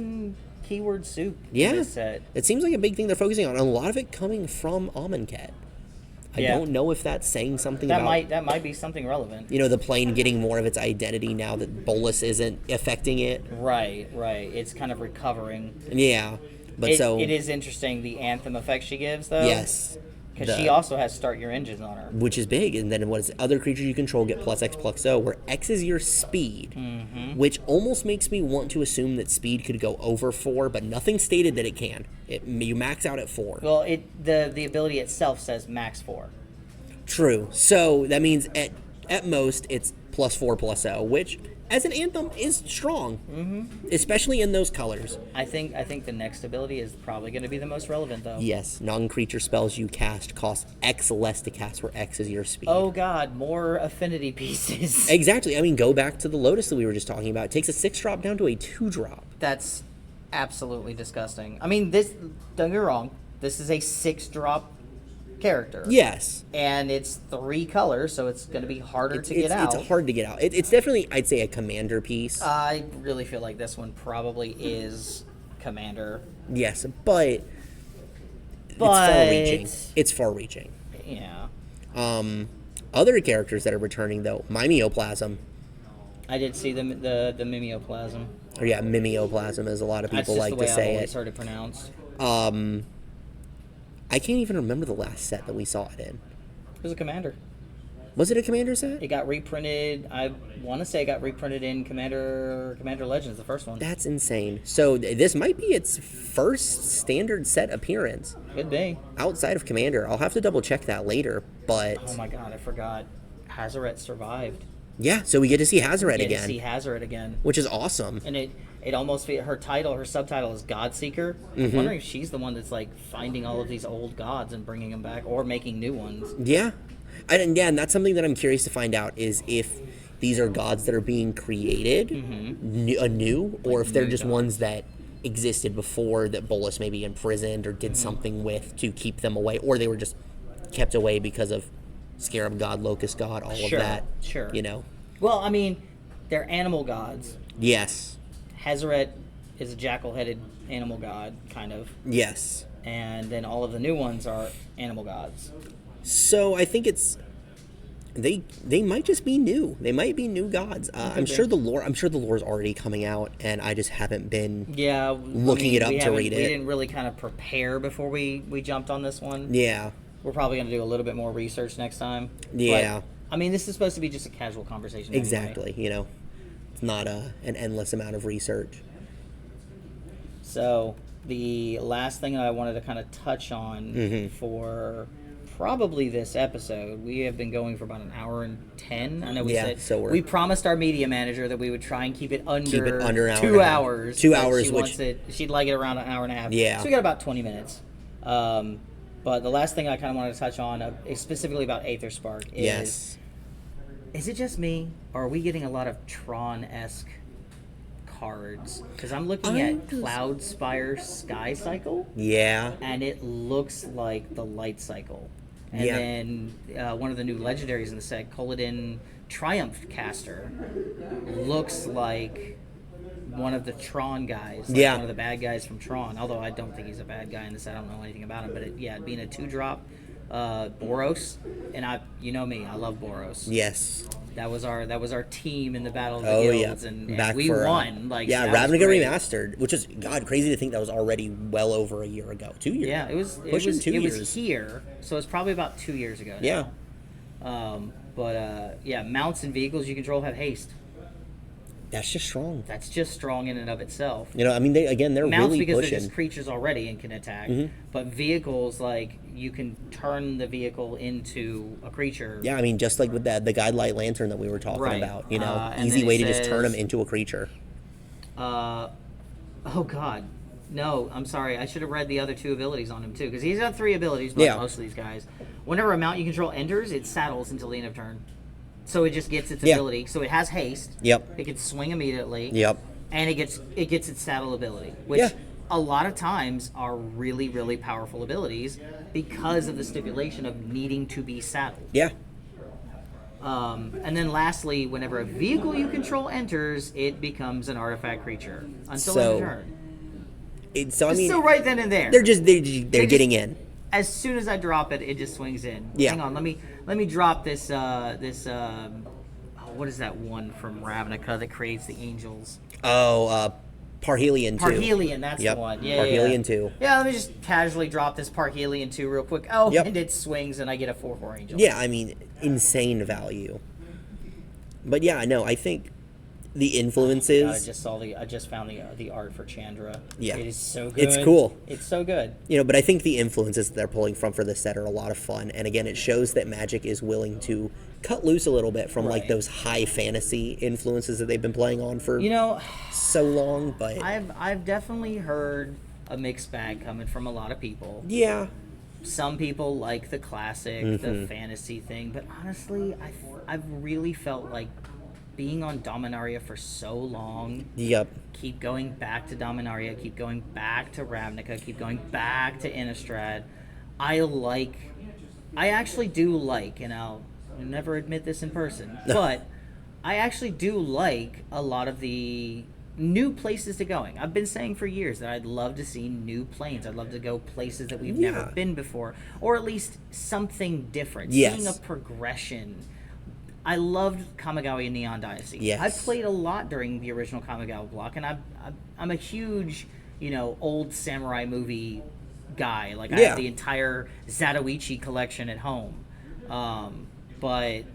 Keyword soup. Yeah, In this set. it seems like a big thing they're focusing on. A lot of it coming from Amonkhet. I don't know if that's saying something about that might be something relevant. you know, the plane getting more of its identity now that Bolus isn't affecting it. Right. It's kind of recovering. Yeah, but it is interesting the anthem effect she gives though. yes, Because she also has start your engines on her. which is big. And then what is it? Other creatures you control get +X/+O, where X is your speed, which almost makes me want to assume that speed could go over 4, but nothing stated that it can. You max out at 4. Well, the ability itself says max 4. True. So that means at most it's +4/+O, which as an anthem is strong, especially in those colors. I think the next ability is probably going to be the most relevant though. Yes, non-creature spells you cast cost X less to cast, where X is your speed. Oh god, more affinity pieces. Exactly. I mean, go back to the Lotus that we were just talking about. It takes a 6-drop down to a 2-drop. That's absolutely disgusting. I mean, don't get me wrong, this is a 6-drop character. Yes. And it's 3 colors, so it's going to be harder to get out. It's hard to get out. It's definitely, I'd say, a commander piece. I really feel like this one probably is commander. Yes, but it's far-reaching. It's far-reaching. Yeah. Other characters that are returning, though, Mimeoplasm. I did see the mimeoplasm. Or yeah, Mimeoplasm, as a lot of people like to say That's just the way I've it. always heard it pronounced. I can't even remember the last set that we saw it in. It was a commander. Was it a commander set? It got reprinted. I want to say it got reprinted in Commander Legends, the first one. That's insane. So this might be its first standard set appearance. Could be. Outside of Commander. I'll have to double check that later, but... Oh my god, I forgot. Hazaret survived. Yeah, so we get to see Hazaret Get again. to see Hazaret again. Which is awesome. And it almost, her subtitle is Godseeker. I'm wondering if she's the one that's like finding all of these old gods and bringing them back, or making new ones. Yeah. And that's something that I'm curious to find out, is if these are gods that are being created anew, or if they're just ones that existed before that Bolus maybe imprisoned or did something with to keep them away, or they were just kept away because of Scarab God, Locust God, all of that. Sure. You know? Well, I mean, they're animal gods. Yes. Hazret is a jackal-headed animal god, kind of. Yes. And then all of the new ones are animal gods. So I think it's they might just be new. They might be new gods. I'm sure the lore is already coming out, and I just haven't been looking it up to read it. We didn't really kind of prepare before we jumped on this one. Yeah. We're probably going to do a little bit more research next time. Yeah. But, I mean, this is supposed to be just a casual conversation. Exactly. Anyway. You know, it's not an endless amount of research. So the last thing that I wanted to kind of touch on for probably this episode, we have been going for about an hour and 10. I know we said we promised our media manager that we would try and keep it under an 2 hours. 2 hours, she'd like it around an hour and a half. Yeah. So we got about 20 minutes. But the last thing I kind of wanted to touch on, specifically about Aetherspark, is it just me, or are we getting a lot of Tron-esque cards? Because I'm looking at Cloudspire Sky Cycle. Yeah. And it looks like the Light Cycle. And then one of the new legendaries in the set, Colodin Triumph Caster, looks like one of the Tron guys. One of the bad guys from Tron. Although I don't think he's a bad guy in this. I don't know anything about him. But being a 2-drop, Boros, and you know me, I love Boros. Yes. That was our team in the Battle of the Guilds, and we won. Ravnica Remastered, which is crazy to think that was already well over a year ago. 2 years. Yeah, it was 2 years. It was here, so it's probably about 2 years ago now. Yeah. Mounts and vehicles you control have haste. That's just strong. That's just strong in and of itself. You know, I mean, they're mounts really because pushing. they're just creatures already and can attack. But vehicles, like, you can turn the vehicle into a creature. Yeah, I mean, just like with the Guidelight Lantern that we were talking about. You know, easy way to just turn them into a creature. Oh God, no! I'm sorry. I should have read the other 2 abilities on him too, because he's got 3 abilities. But most of these guys, whenever a mount you control enters, it saddles until the end of turn. So it just gets its ability. So it has haste. Yep. It can swing immediately. Yep. And it gets its saddle ability, which a lot of times are really, really powerful abilities because of the stipulation of needing to be saddled. Yeah. And then lastly, whenever a vehicle you control enters, it becomes an artifact creature until end of turn. It's still right then and there. They're getting in. As soon as I drop it, it just swings in. Yeah. Hang on, let me drop this what is that one from Ravnica that creates the angels? Parhelion 2. Parhelion, that's the one. Yeah, Parhelion 2. Yeah, let me just casually drop this Parhelion 2 real quick. And it swings and I get a 4/4 angel. Yeah, I mean, insane value. But yeah, no, I think the influences. I just found the art for Chandra. Yeah. It is so good. It's cool. It's so good. You know, but I think the influences that they're pulling from for this set are a lot of fun. And again, it shows that Magic is willing to cut loose a little bit from like those high fantasy influences that they've been playing on for so long. But I've definitely heard a mixed bag coming from a lot of people. Yeah. Some people like the classic, the fantasy thing, but honestly, I've really felt like being on Dominaria for so long. Yep. Keep going back to Dominaria, keep going back to Ravnica, keep going back to Innistrad. I actually do like, and I'll never admit this in person, but I actually do like a lot of the new places to going. I've been saying for years that I'd love to see new planes. I'd love to go places that we've never been before, or at least something different. Seeing a progression. I loved Kamigawa and Neon Dynasty. Yes. I played a lot during the original Kamigawa block, and I'm a huge, old samurai movie guy. Like, I have the entire Zatoichi collection at home. But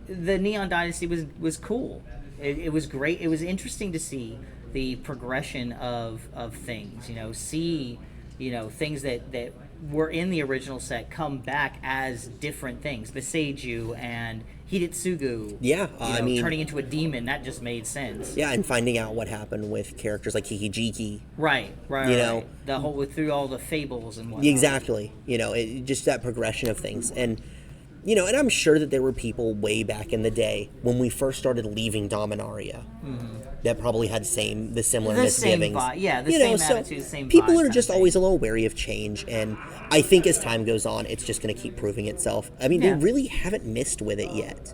the Neon Dynasty was cool. It was great. It was interesting to see the progression of things. See things that were in the original set come back as different things. Beseiju and Hidetsugu. Yeah, I mean, turning into a demon, that just made sense. Yeah, and finding out what happened with characters like Hikijiki. Right. The whole through all the fables and whatnot. Exactly. Just that progression of things. And and I'm sure that there were people way back in the day when we first started leaving Dominaria that probably had the similar misgivings. The same attitude, the same people vibe are just always a little wary of change, and I think as time goes on, it's just going to keep proving itself. I mean, they really haven't missed with it yet.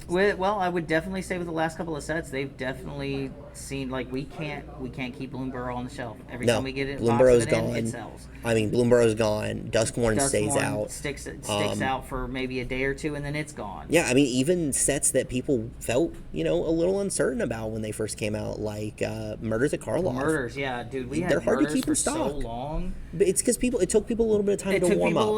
Well, I would definitely say with the last couple of sets, they've definitely seen like we can't keep Bloomborough on the shelf. Every time we get it, Bloomborough's gone. it sells. I mean, Bloomborough's gone. Duskmourn stays out. Sticks out for maybe a day or two, and then it's gone. Yeah, I mean, even sets that people felt, a little uncertain about when they first came out, like Murders at Karlov. Murders, yeah, dude. They're hard to keep in stock. So long. But it's because it took people a little bit of time to warm up. It took people a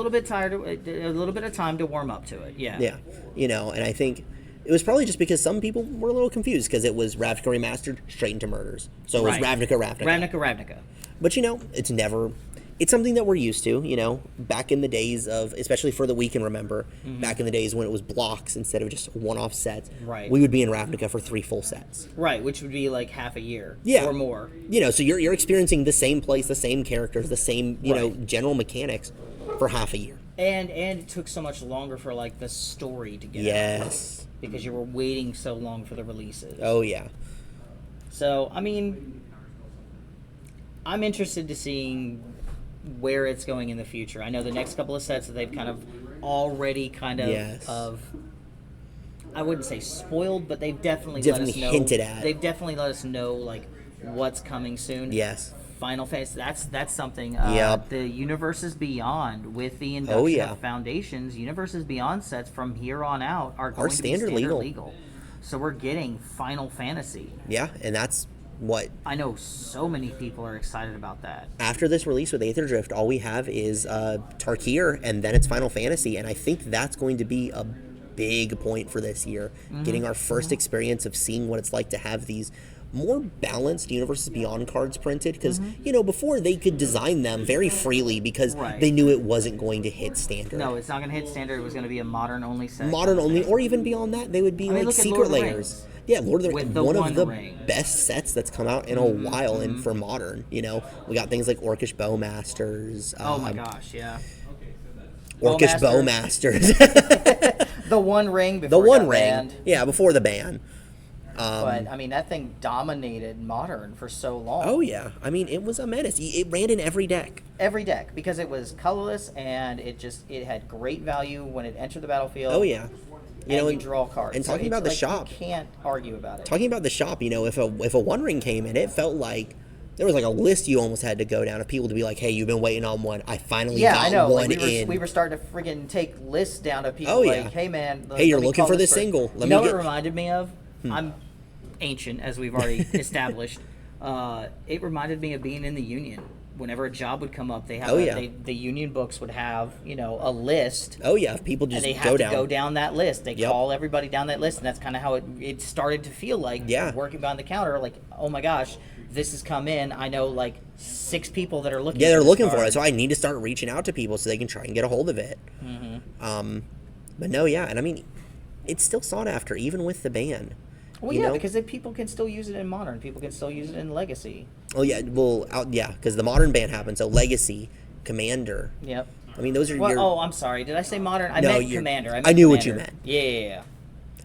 little bit of time to warm up to it. Yeah. Yeah, and I think it was probably just because some people were a little confused because it was Ravnica Remastered straight into Murders. So it was Ravnica. But, it's something that we're used to, back in the days of, especially for the We Can Remember, back in the days when it was blocks instead of just one-off sets, we would be in Ravnica for 3 full sets. Right, which would be like half a year or more. So you're experiencing the same place, the same characters, the same, general mechanics for half a year. And it took so much longer for, like, the story to get out. Because you were waiting so long for the releases. Oh, yeah. So, I mean, I'm interested to seeing where it's going in the future. I know the next couple of sets that they've kind of already I wouldn't say spoiled, but they've definitely let us know. Hinted at. They've definitely let us know, like, what's coming soon. Yes. Final Fantasy, that's something. The Universes Beyond, with the induction of Foundations, Universes Beyond sets from here on out are going to be standard legal. So we're getting Final Fantasy. Yeah, and that's what... I know so many people are excited about that. After this release with Aetherdrift, all we have is Tarkir, and then it's Final Fantasy, and I think that's going to be a big point for this year. Getting our first experience of seeing what it's like to have these more balanced Universes Beyond cards printed, because before they could design them very freely because they knew it wasn't going to hit standard. No, it's not going to hit standard. It was going to be a modern only set. Modern only, or even beyond that, they would be like Secret Layers. Yeah, Lord of the Rings, one of the best sets that's come out in a while, and for modern, we got things like Orcish Bowmasters. Oh my gosh, yeah. Orcish Bowmasters. The One Ring before banned. Yeah, before the ban. But, I mean, that thing dominated Modern for so long. Oh, yeah. I mean, it was a menace. It ran in every deck. Every deck, because it was colorless, and it had great value when it entered the battlefield. Oh, yeah. You draw cards. And talking about the shop. You can't argue about it. Talking about the shop, if a One Ring came in, it felt like there was like a list you almost had to go down of people to be like, hey, you've been waiting on one. I finally got one in. We were starting to friggin' take lists down of people like, hey, man. Hey, you're looking for this single. What it reminded me of? I'm ancient, as we've already established. It reminded me of being in the Union. Whenever a job would come up, they have the Union books would have a list. Oh yeah, people just and they have to go down that list. They call everybody down that list, and that's kind of how it started to feel like. Working behind the counter, like, oh my gosh, this has come in. I know like 6 people that are looking. Yeah, they're looking for it, so I need to start reaching out to people so they can try and get a hold of it. But no, and I mean, it's still sought after even with the ban. Well, because people can still use it in Modern. People can still use it in Legacy. Oh, yeah. Well, because the Modern ban happened. So Legacy, Commander. Yep. I mean, those are Oh, I'm sorry. Did I say Modern? I meant Commander. I knew what you meant. Yeah.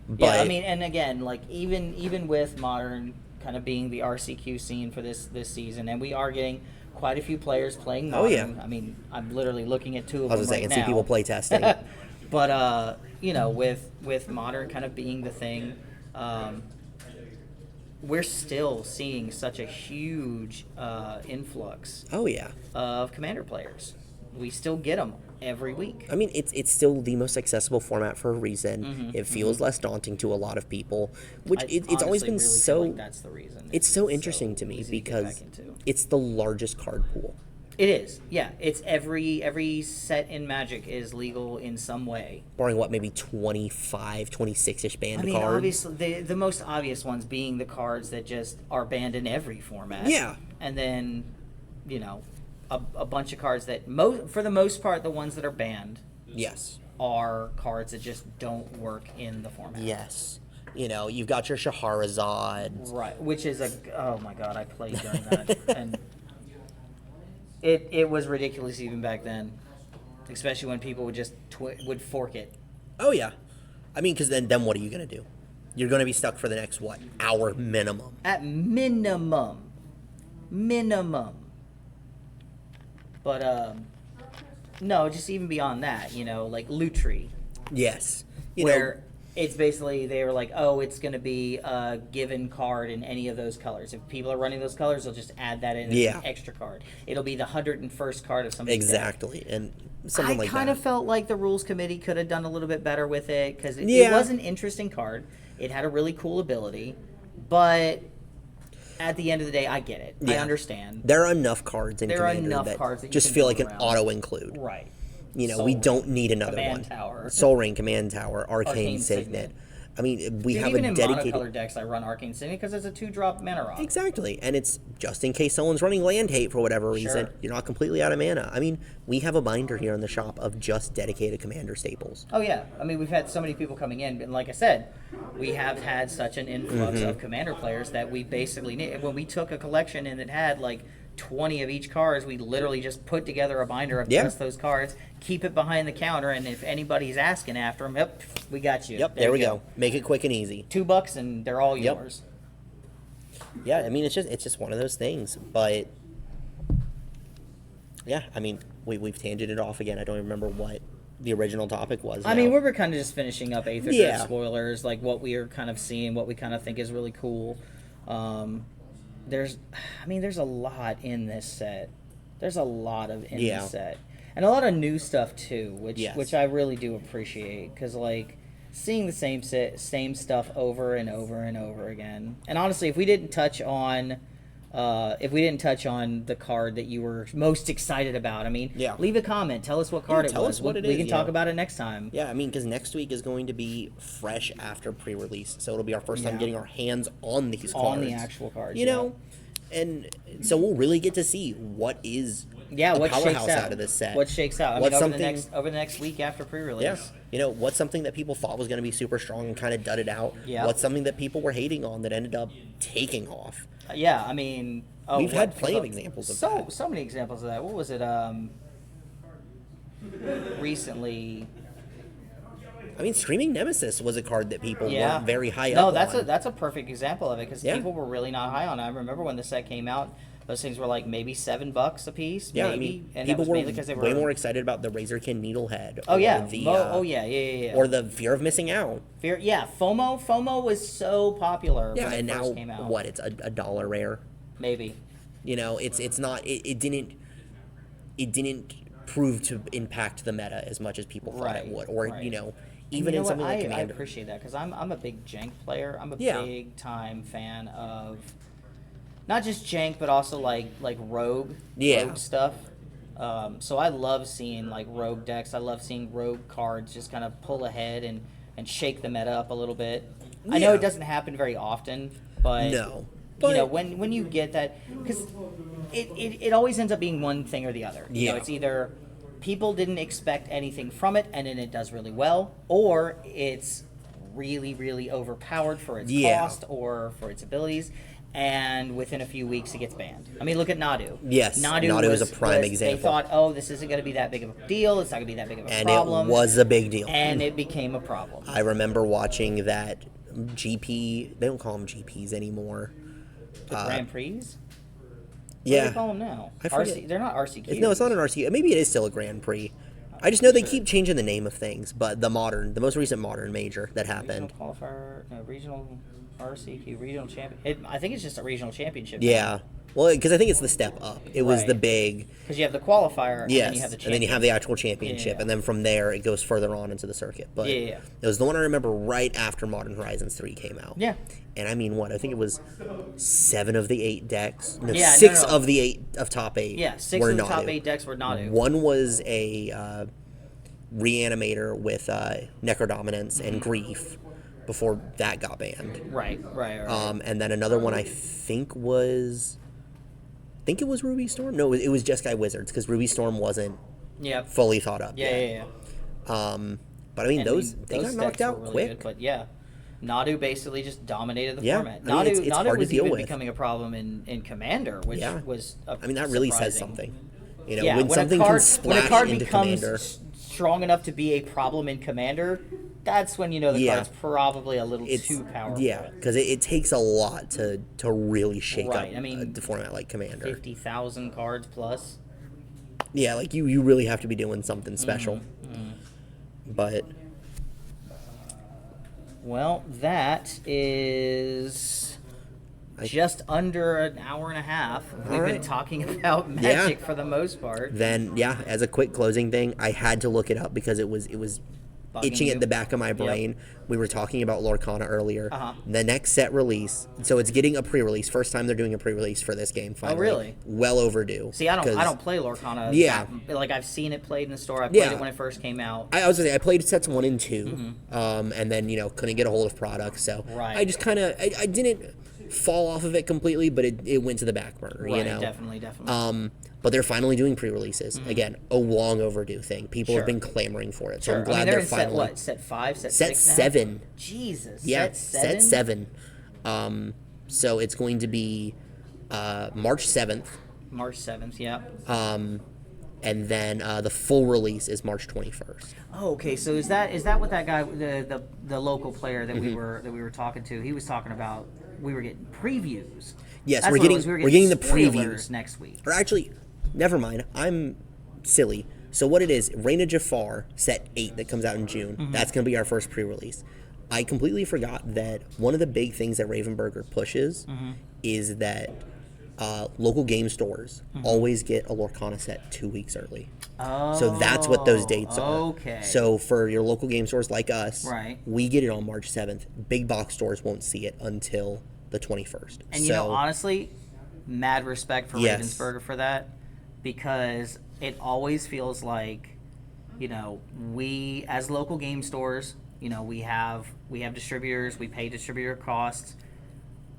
But, I mean, and again, like, even with Modern kind of being the RCQ scene for this season, and we are getting quite a few players playing Modern. Oh, yeah. I mean, I'm literally looking at 2 of them right now. I was going to say, I can see people play testing. But, with Modern kind of being the thing... we're still seeing such a huge influx of Commander players. We still get them every week. I mean, it's still the most accessible format for a reason. It feels less daunting to a lot of people, which it's always been really feel like that's the reason. It's so interesting to me because it's the largest card pool. It is, yeah. It's every set in Magic is legal in some way. Barring maybe 25, 26-ish banned cards? Obviously, the most obvious ones being the cards that just are banned in every format. Yeah. And then, a bunch of cards that, for the most part, the ones that are banned are cards that just don't work in the format. Yes. You've got your Shahrazad. Right, which is oh my god, I played during that. And... It was ridiculous even back then, especially when people would just would fork it. Oh, yeah. I mean, because then what are you going to do? You're going to be stuck for the next, hour minimum. At minimum. But, no, just even beyond that, like Lutri. Yes. Where it's basically, they were like, oh, it's going to be a given card in any of those colors. If people are running those colors, they'll just add that in as an extra card. It'll be the 101st card of somebody's Exactly. deck. And something like that. I kind of felt like the rules committee could have done a little bit better with it, because it was an interesting card. It had a really cool ability, but at the end of the day, I get it. I understand. There are enough cards in Commander that just feel like an auto-include. Right. We don't need another Command one. Tower. Soul Ring, Command Tower, Arcane Signet. I mean, we have even a dedicated... in monocolored decks, I run Arcane Signet because it's a 2-drop mana rock. Exactly, and it's just in case someone's running Land Hate for whatever reason. Sure. You're not completely out of mana. I mean, we have a binder here in the shop of just dedicated Commander staples. Oh, yeah. I mean, we've had so many people coming in, and like I said, we have had such an influx of Commander players that we basically need. When we took a collection and it had, 20 of each cards, we literally just put together a binder of just those cards, keep it behind the counter, and if anybody's asking after them, yep, we got you. Yep, there we go. Make it quick and easy. $2 and they're all yours. Yeah, I mean, it's just one of those things, but yeah, I mean, we've tangented off again. I don't even remember what the original topic was. I mean, we were kind of just finishing up Aetherdrift spoilers, like what we are kind of seeing, what we kind of think is really cool. There's a lot in this set. There's a lot of this set, and a lot of new stuff too, which I really do appreciate, because seeing the same stuff over and over and over again. And honestly, if we didn't touch on the card that you were most excited about, leave a comment. Tell us what card it was. Tell us what it is. We can talk about it next time. Yeah, I mean, because next week is going to be fresh after pre-release, so it'll be our first time getting our hands on these cards. On the actual cards, you know? And so we'll really get to see what is what powerhouse shakes out of this set. What shakes out? Over the next week after pre-release. Yeah. What's something that people thought was going to be super strong and kind of dudded out? Yeah. What's something that people were hating on that ended up taking off? Yeah, I mean... We've had plenty of examples of that. So many examples of that. What was it, recently... I mean, Screaming Nemesis was a card that people weren't very high up on. No, that's a perfect example of it, because people were really not high on it. I remember when the set came out, those things were maybe $7 a piece, yeah, maybe. I mean, and people were they way more excited about the Razorkin Needlehead. Oh, yeah. Yeah. Or the Fear of Missing Out. FOMO. FOMO was so popular when it first came out. What, it's a $1 rare? Maybe. It's not, it didn't prove to impact the meta as much as people thought it would. Or, even in something like Commander. I appreciate that, because I'm a big Jank player. I'm a big time fan of not just Jank, but also like Rogue stuff. So I love seeing Rogue decks. I love seeing Rogue cards just kind of pull ahead and shake the meta up a little bit. I know it doesn't happen very often, but when you get that, because it always ends up being one thing or the other. It's either people didn't expect anything from it, and then it does really well, or it's really, really overpowered for its cost or for its abilities, and within a few weeks it gets banned. I mean, look at Nadu. Yes, Nadu is a prime example. They thought, oh, this isn't going to be that big of a deal, it's not going to be that big of a problem. And it was a big deal. And it became a problem. I remember watching that GP, they don't call them GPs anymore. The Grand Prix? Yeah. What do they call them now? They're not RCQs. No, it's not an RCQ. Maybe it is still a Grand Prix. I just know they keep changing the name of things, but the most recent modern major that happened. Regional qualifier, regional RCQ, regional champion. I think it's just a regional championship. Yeah. Well, because I think it's the step up. It was the big... Because you have the qualifier, and then you have the championship. And then you have the actual championship, and then from there it goes further on into the circuit. But it was the one I remember right after Modern Horizons 3 came out. Yeah. And I mean, I think it was 7 of the 8 decks. No, 6 of the 8 of top 8 Yeah, 6 of the top 8 decks were Nadu. One was a Reanimator with Necrodominance and Grief before that got banned. Right. And then another one I think it was Ruby Storm. No, it was Jeskai Wizards, because Ruby Storm wasn't fully thought up. Yeah. But I mean, those got knocked out really quick. But Nadu basically just dominated the format. I mean, it's Nadu hard was to deal even with. Becoming a problem in Commander, which was that really says something. When something can splash when a card into becomes Commander. strong enough to be a problem in Commander, that's when you know the Yeah. card's probably a little too powerful. Yeah, because it takes a lot to really shake Right, up I mean, the format like Commander. 50,000 cards plus. Yeah, like you really have to be doing something special. But Well, that is just under an hour and a half. We've been talking about Magic for the most part. then, as a quick closing thing, I had to look it up because it was Bugging itching you? at the back of my brain. We were talking about Lorcana earlier. Uh-huh. The next set release, so it's getting a pre-release. First time they're doing a pre-release for this game. Finally. Oh, really? Well overdue. See, I don't play Lorcana. Yeah. Like, I've seen it played in the store. I played Yeah. it when it first came out. I was gonna say I played sets 1 and 2, and then couldn't get a hold of products, so Right. I just kind of I didn't fall off of it completely, but it went to the back burner. Right, definitely. But they're finally doing pre-releases again, a long overdue thing. People have been clamoring for it, so I'm glad they're they're in finally set 5, set set 6 now? 7. Jesus. Yeah, set 7? set 7. So it's going to be March 7th, March 7th, yeah. and then the full release is March 21st. Oh, okay. So is that what that guy, the local player that we were talking to, he was talking about? We were getting previews. Yes, That's we're what it getting was. We were we're getting the spoilers previews next week. Or actually, never mind. I'm silly. So what it is, Reign of Jafar set 8 that comes out in June. That's going to be our first pre-release. I completely forgot that one of the big things that Ravenberger pushes is that local game stores always get a Lorcana set 2 weeks early. Oh, So that's what those dates are. Okay. So for your local game stores like us, Right. we get it on March 7th. Big box stores won't see it until the 21st. And honestly, mad respect for Yes. Ravensburger for that, because it always feels like, we as local game stores, we have distributors, we pay distributor costs,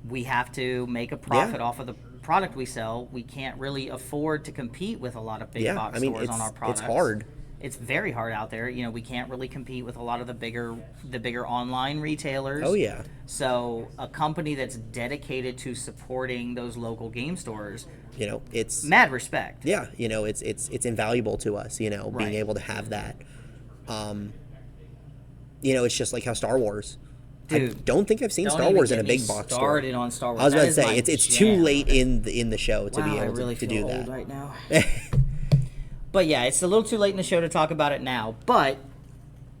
we have to make a profit off of the product we sell. We can't really afford to compete with a lot of big box stores on our products. It's hard. It's very hard out there. We can't really compete with a lot of the bigger online retailers. Oh, yeah. So a company that's dedicated to supporting those local game stores, It's mad respect. yeah, it's invaluable to us, Right. being able to have that. It's just like how Star Wars. I Dude, don't think I've seen Don't Star even Wars in get a me big box store. started on Star Wars. I was That about to is say my it's too jam. late in the show to Wow, be I able really to feel do old that. right now. But yeah, it's a little too late in the show to talk about it now. But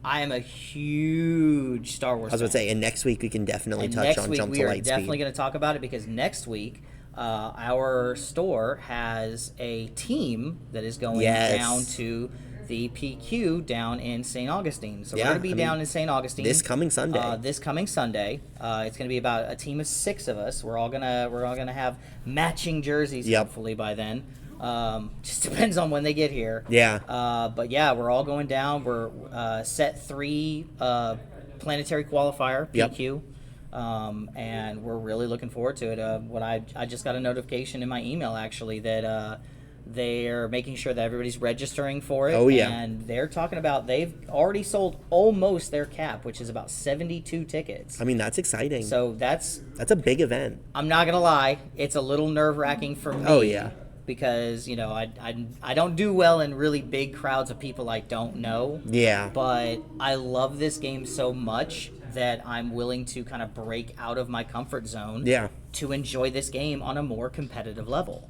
I am a huge Star Wars. I was about to say, and next week we can definitely touch next on week Jump we to are Light definitely Speed. going to talk about it, because next week our store has a team that is going Yes. down to the PQ down in St. Augustine. So Yeah, we're going to be I down mean, in St. Augustine this coming Sunday. It's going to be about a team of 6 of us. We're all gonna have matching jerseys Yep. hopefully by then. Just depends on when they get here. Yeah. But yeah, we're all going down. We're set 3 planetary qualifier PQ. And we're really looking forward to it. I just got a notification in my email actually that they're making sure that everybody's registering for it. Oh, yeah. And they're talking about they've already sold almost their cap, which is about 72 tickets. I mean, that's exciting. So that's a big event. I'm not gonna lie, it's a little nerve-wracking for me. Oh, yeah. Because I don't do well in really big crowds of people I don't know. Yeah. But I love this game so much that I'm willing to kind of break out of my comfort zone. Yeah. To enjoy this game on a more competitive level.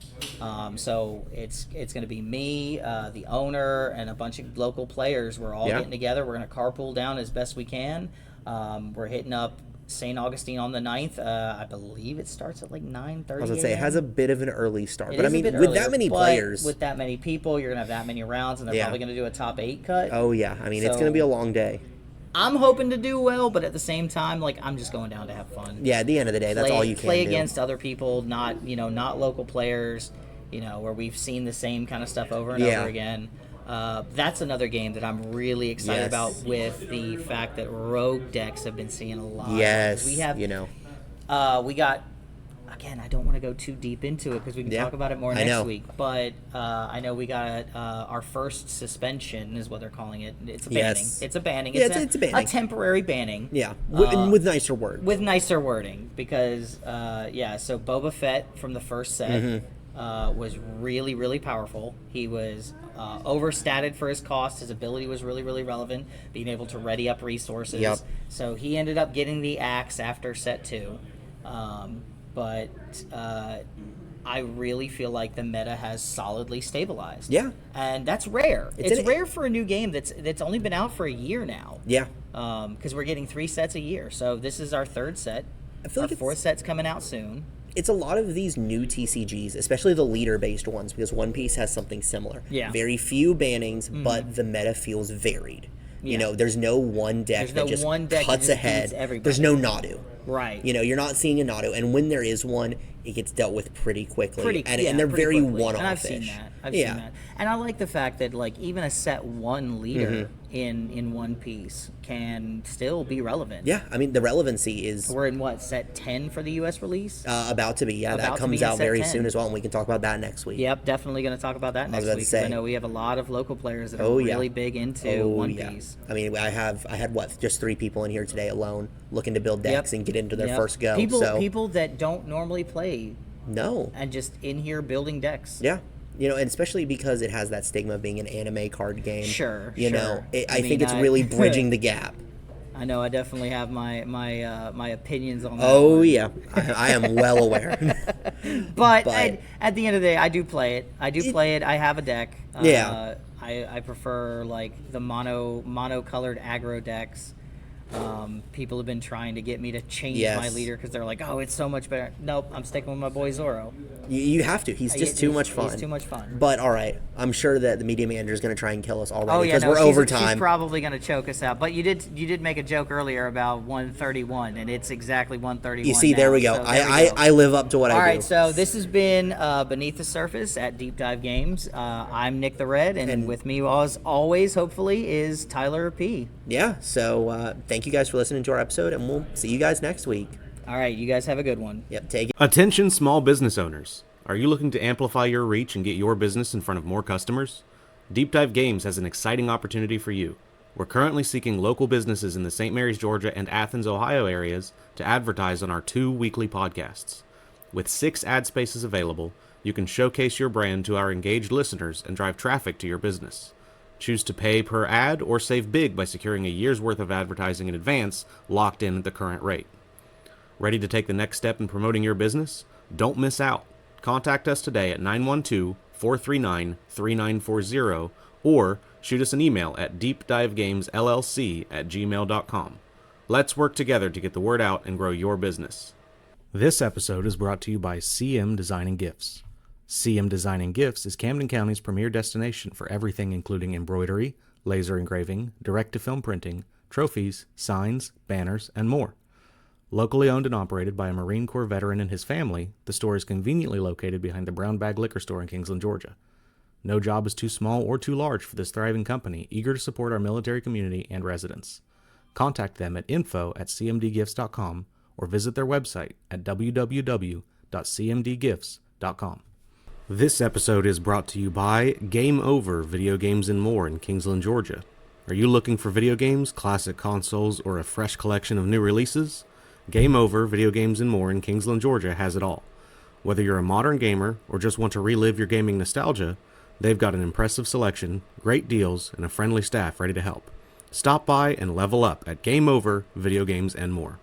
So it's going to be me, the owner, and a bunch of local players. We're all getting together. We're going to carpool down as best we can. We're hitting up St. Augustine on the 9th. I believe it starts at like 9:30. I was going to say, it has a bit of an early start. It But I is a mean, bit with earlier, that many but players. with that many people, you're going to have that many rounds, and they're probably going to do a top 8 cut. Oh, yeah. I mean, it's So- going to be a long day. I'm hoping to do well, but at the same time, like, I'm just going down to have fun. Yeah, at the end of the day, that's all you can play do. against other people, not local players, where we've seen the same kind of stuff over and over again. That's another game that I'm really excited Yes. about, with the fact that rogue decks have been seeing a lot. Yes, we have, we got. Again, I don't want to go too deep into it because we can talk about it more I next know. week. But I know we got our first suspension, is what they're calling it. It's a banning. Yes. It's a banning. Yeah, it's a banning. A temporary banning. Yeah, with nicer words. With nicer wording, because so Boba Fett from the first set, was really, really powerful. He was overstated for his cost. His ability was really, really relevant, being able to ready up resources. Yep. So he ended up getting the axe after set 2. But I really feel like the meta has solidly stabilized. Yeah. And that's rare. It's an- rare for a new game that's only been out for a year now. Yeah. Because we're getting 3 sets a year. So this is our 3rd set. I feel Our like 4th set's coming out soon. it's a lot of these new TCGs, especially the leader-based ones, because One Piece has something similar. Yeah. Very few bannings, but the meta feels varied. You Yeah. know, there's no one deck There's that no just one deck that cuts just ahead. beats everybody. There's no Nadu. Right. You know, you're not seeing a Nadu, and when there is one, it gets dealt with pretty quickly. And they're pretty very quickly. one-off-ish. And I've seen that. I've seen that. And I like the fact that, like, even a set 1 leader in One Piece can still be relevant. Yeah, I mean, the relevancy is We're in, what, set 10 for the U.S. release? about to be. Yeah, About that to comes be in out set very 10. soon as well, and we can talk about that next week. Yep, definitely going to talk about that next about to week. 'Cause say. I know we have a lot of local players that are Oh, yeah. really big into One Piece. I mean, I had what, just 3 people in here today alone looking to build decks and get into their Yep. first go. People that don't normally play No. and just in here building decks. Yeah. You know, and especially because it has that stigma of being an anime card game. Sure, You sure. know, I I think mean, it's really bridging the gap. I know I definitely have my opinions on that. Oh, one. yeah. I am well aware. But, But- at the end of the day, I do play it. I have a deck. Yeah. I prefer like the mono-colored aggro decks. People have been trying to get me to change my Yes. leader because they're like, oh, it's so much better. Nope, I'm sticking with my boy Zoro. You have to. He's just too much fun. He's too much fun. But, all right. I'm sure that the media manager is going to try and kill us already Oh yeah, because no, we're she's overtime. probably going to choke us out. But you did make a joke earlier about 131, and it's exactly 131. You see, there now, we go. so there we go. I live up to what All I do. right, so this has been Beneath the Surface at Deep Dive Games. I'm Nick the Red, and with me, as always, hopefully, is Tyler P. Yeah, so thank you guys for listening to our episode, and we'll see you guys next week. All right, you guys have a good one. Yep, take it. Attention small business owners. Are you looking to amplify your reach and get your business in front of more customers? Deep Dive Games has an exciting opportunity for you. We're currently seeking local businesses in the St. Mary's, Georgia and Athens, Ohio areas to advertise on our 2 weekly podcasts. With 6 ad spaces available, you can showcase your brand to our engaged listeners and drive traffic to your business. Choose to pay per ad or save big by securing a year's worth of advertising in advance, locked in at the current rate. Ready to take the next step in promoting your business? Don't miss out. Contact us today at 912-439-3940 or shoot us an email at deepdivegamesllc@gmail.com. Let's work together to get the word out and grow your business. This episode is brought to you by CM Design and Gifts. CM Design and Gifts is Camden County's premier destination for everything including embroidery, laser engraving, direct-to-film printing, trophies, signs, banners, and more. Locally owned and operated by a Marine Corps veteran and his family, the store is conveniently located behind the Brown Bag Liquor Store in Kingsland, Georgia. No job is too small or too large for this thriving company, eager to support our military community and residents. Contact them at info@cmdgifts.com or visit their website at www.cmdgifts.com. This episode is brought to you by Game Over Video Games and More in Kingsland, Georgia. Are you looking for video games, classic consoles, or a fresh collection of new releases? Game Over Video Games and More in Kingsland, Georgia has it all. Whether you're a modern gamer or just want to relive your gaming nostalgia, they've got an impressive selection, great deals, and a friendly staff ready to help. Stop by and level up at Game Over Video Games and More.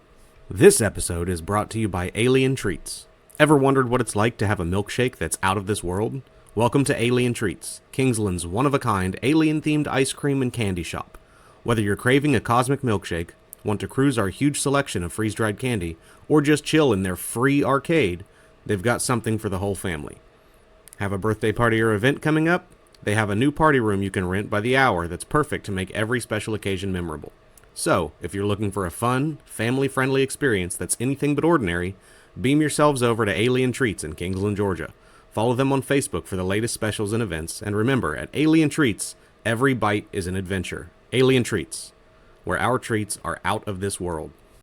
This episode is brought to you by Alien Treats. Ever wondered what it's like to have a milkshake that's out of this world? Welcome to Alien Treats, Kingsland's one-of-a-kind alien-themed ice cream and candy shop. Whether you're craving a cosmic milkshake, want to cruise our huge selection of freeze-dried candy, or just chill in their free arcade, they've got something for the whole family. Have a birthday party or event coming up? They have a new party room you can rent by the hour that's perfect to make every special occasion memorable. So, if you're looking for a fun, family-friendly experience that's anything but ordinary, beam yourselves over to Alien Treats in Kingsland, Georgia. Follow them on Facebook for the latest specials and events, and remember, at Alien Treats, every bite is an adventure. Alien Treats, where our treats are out of this world.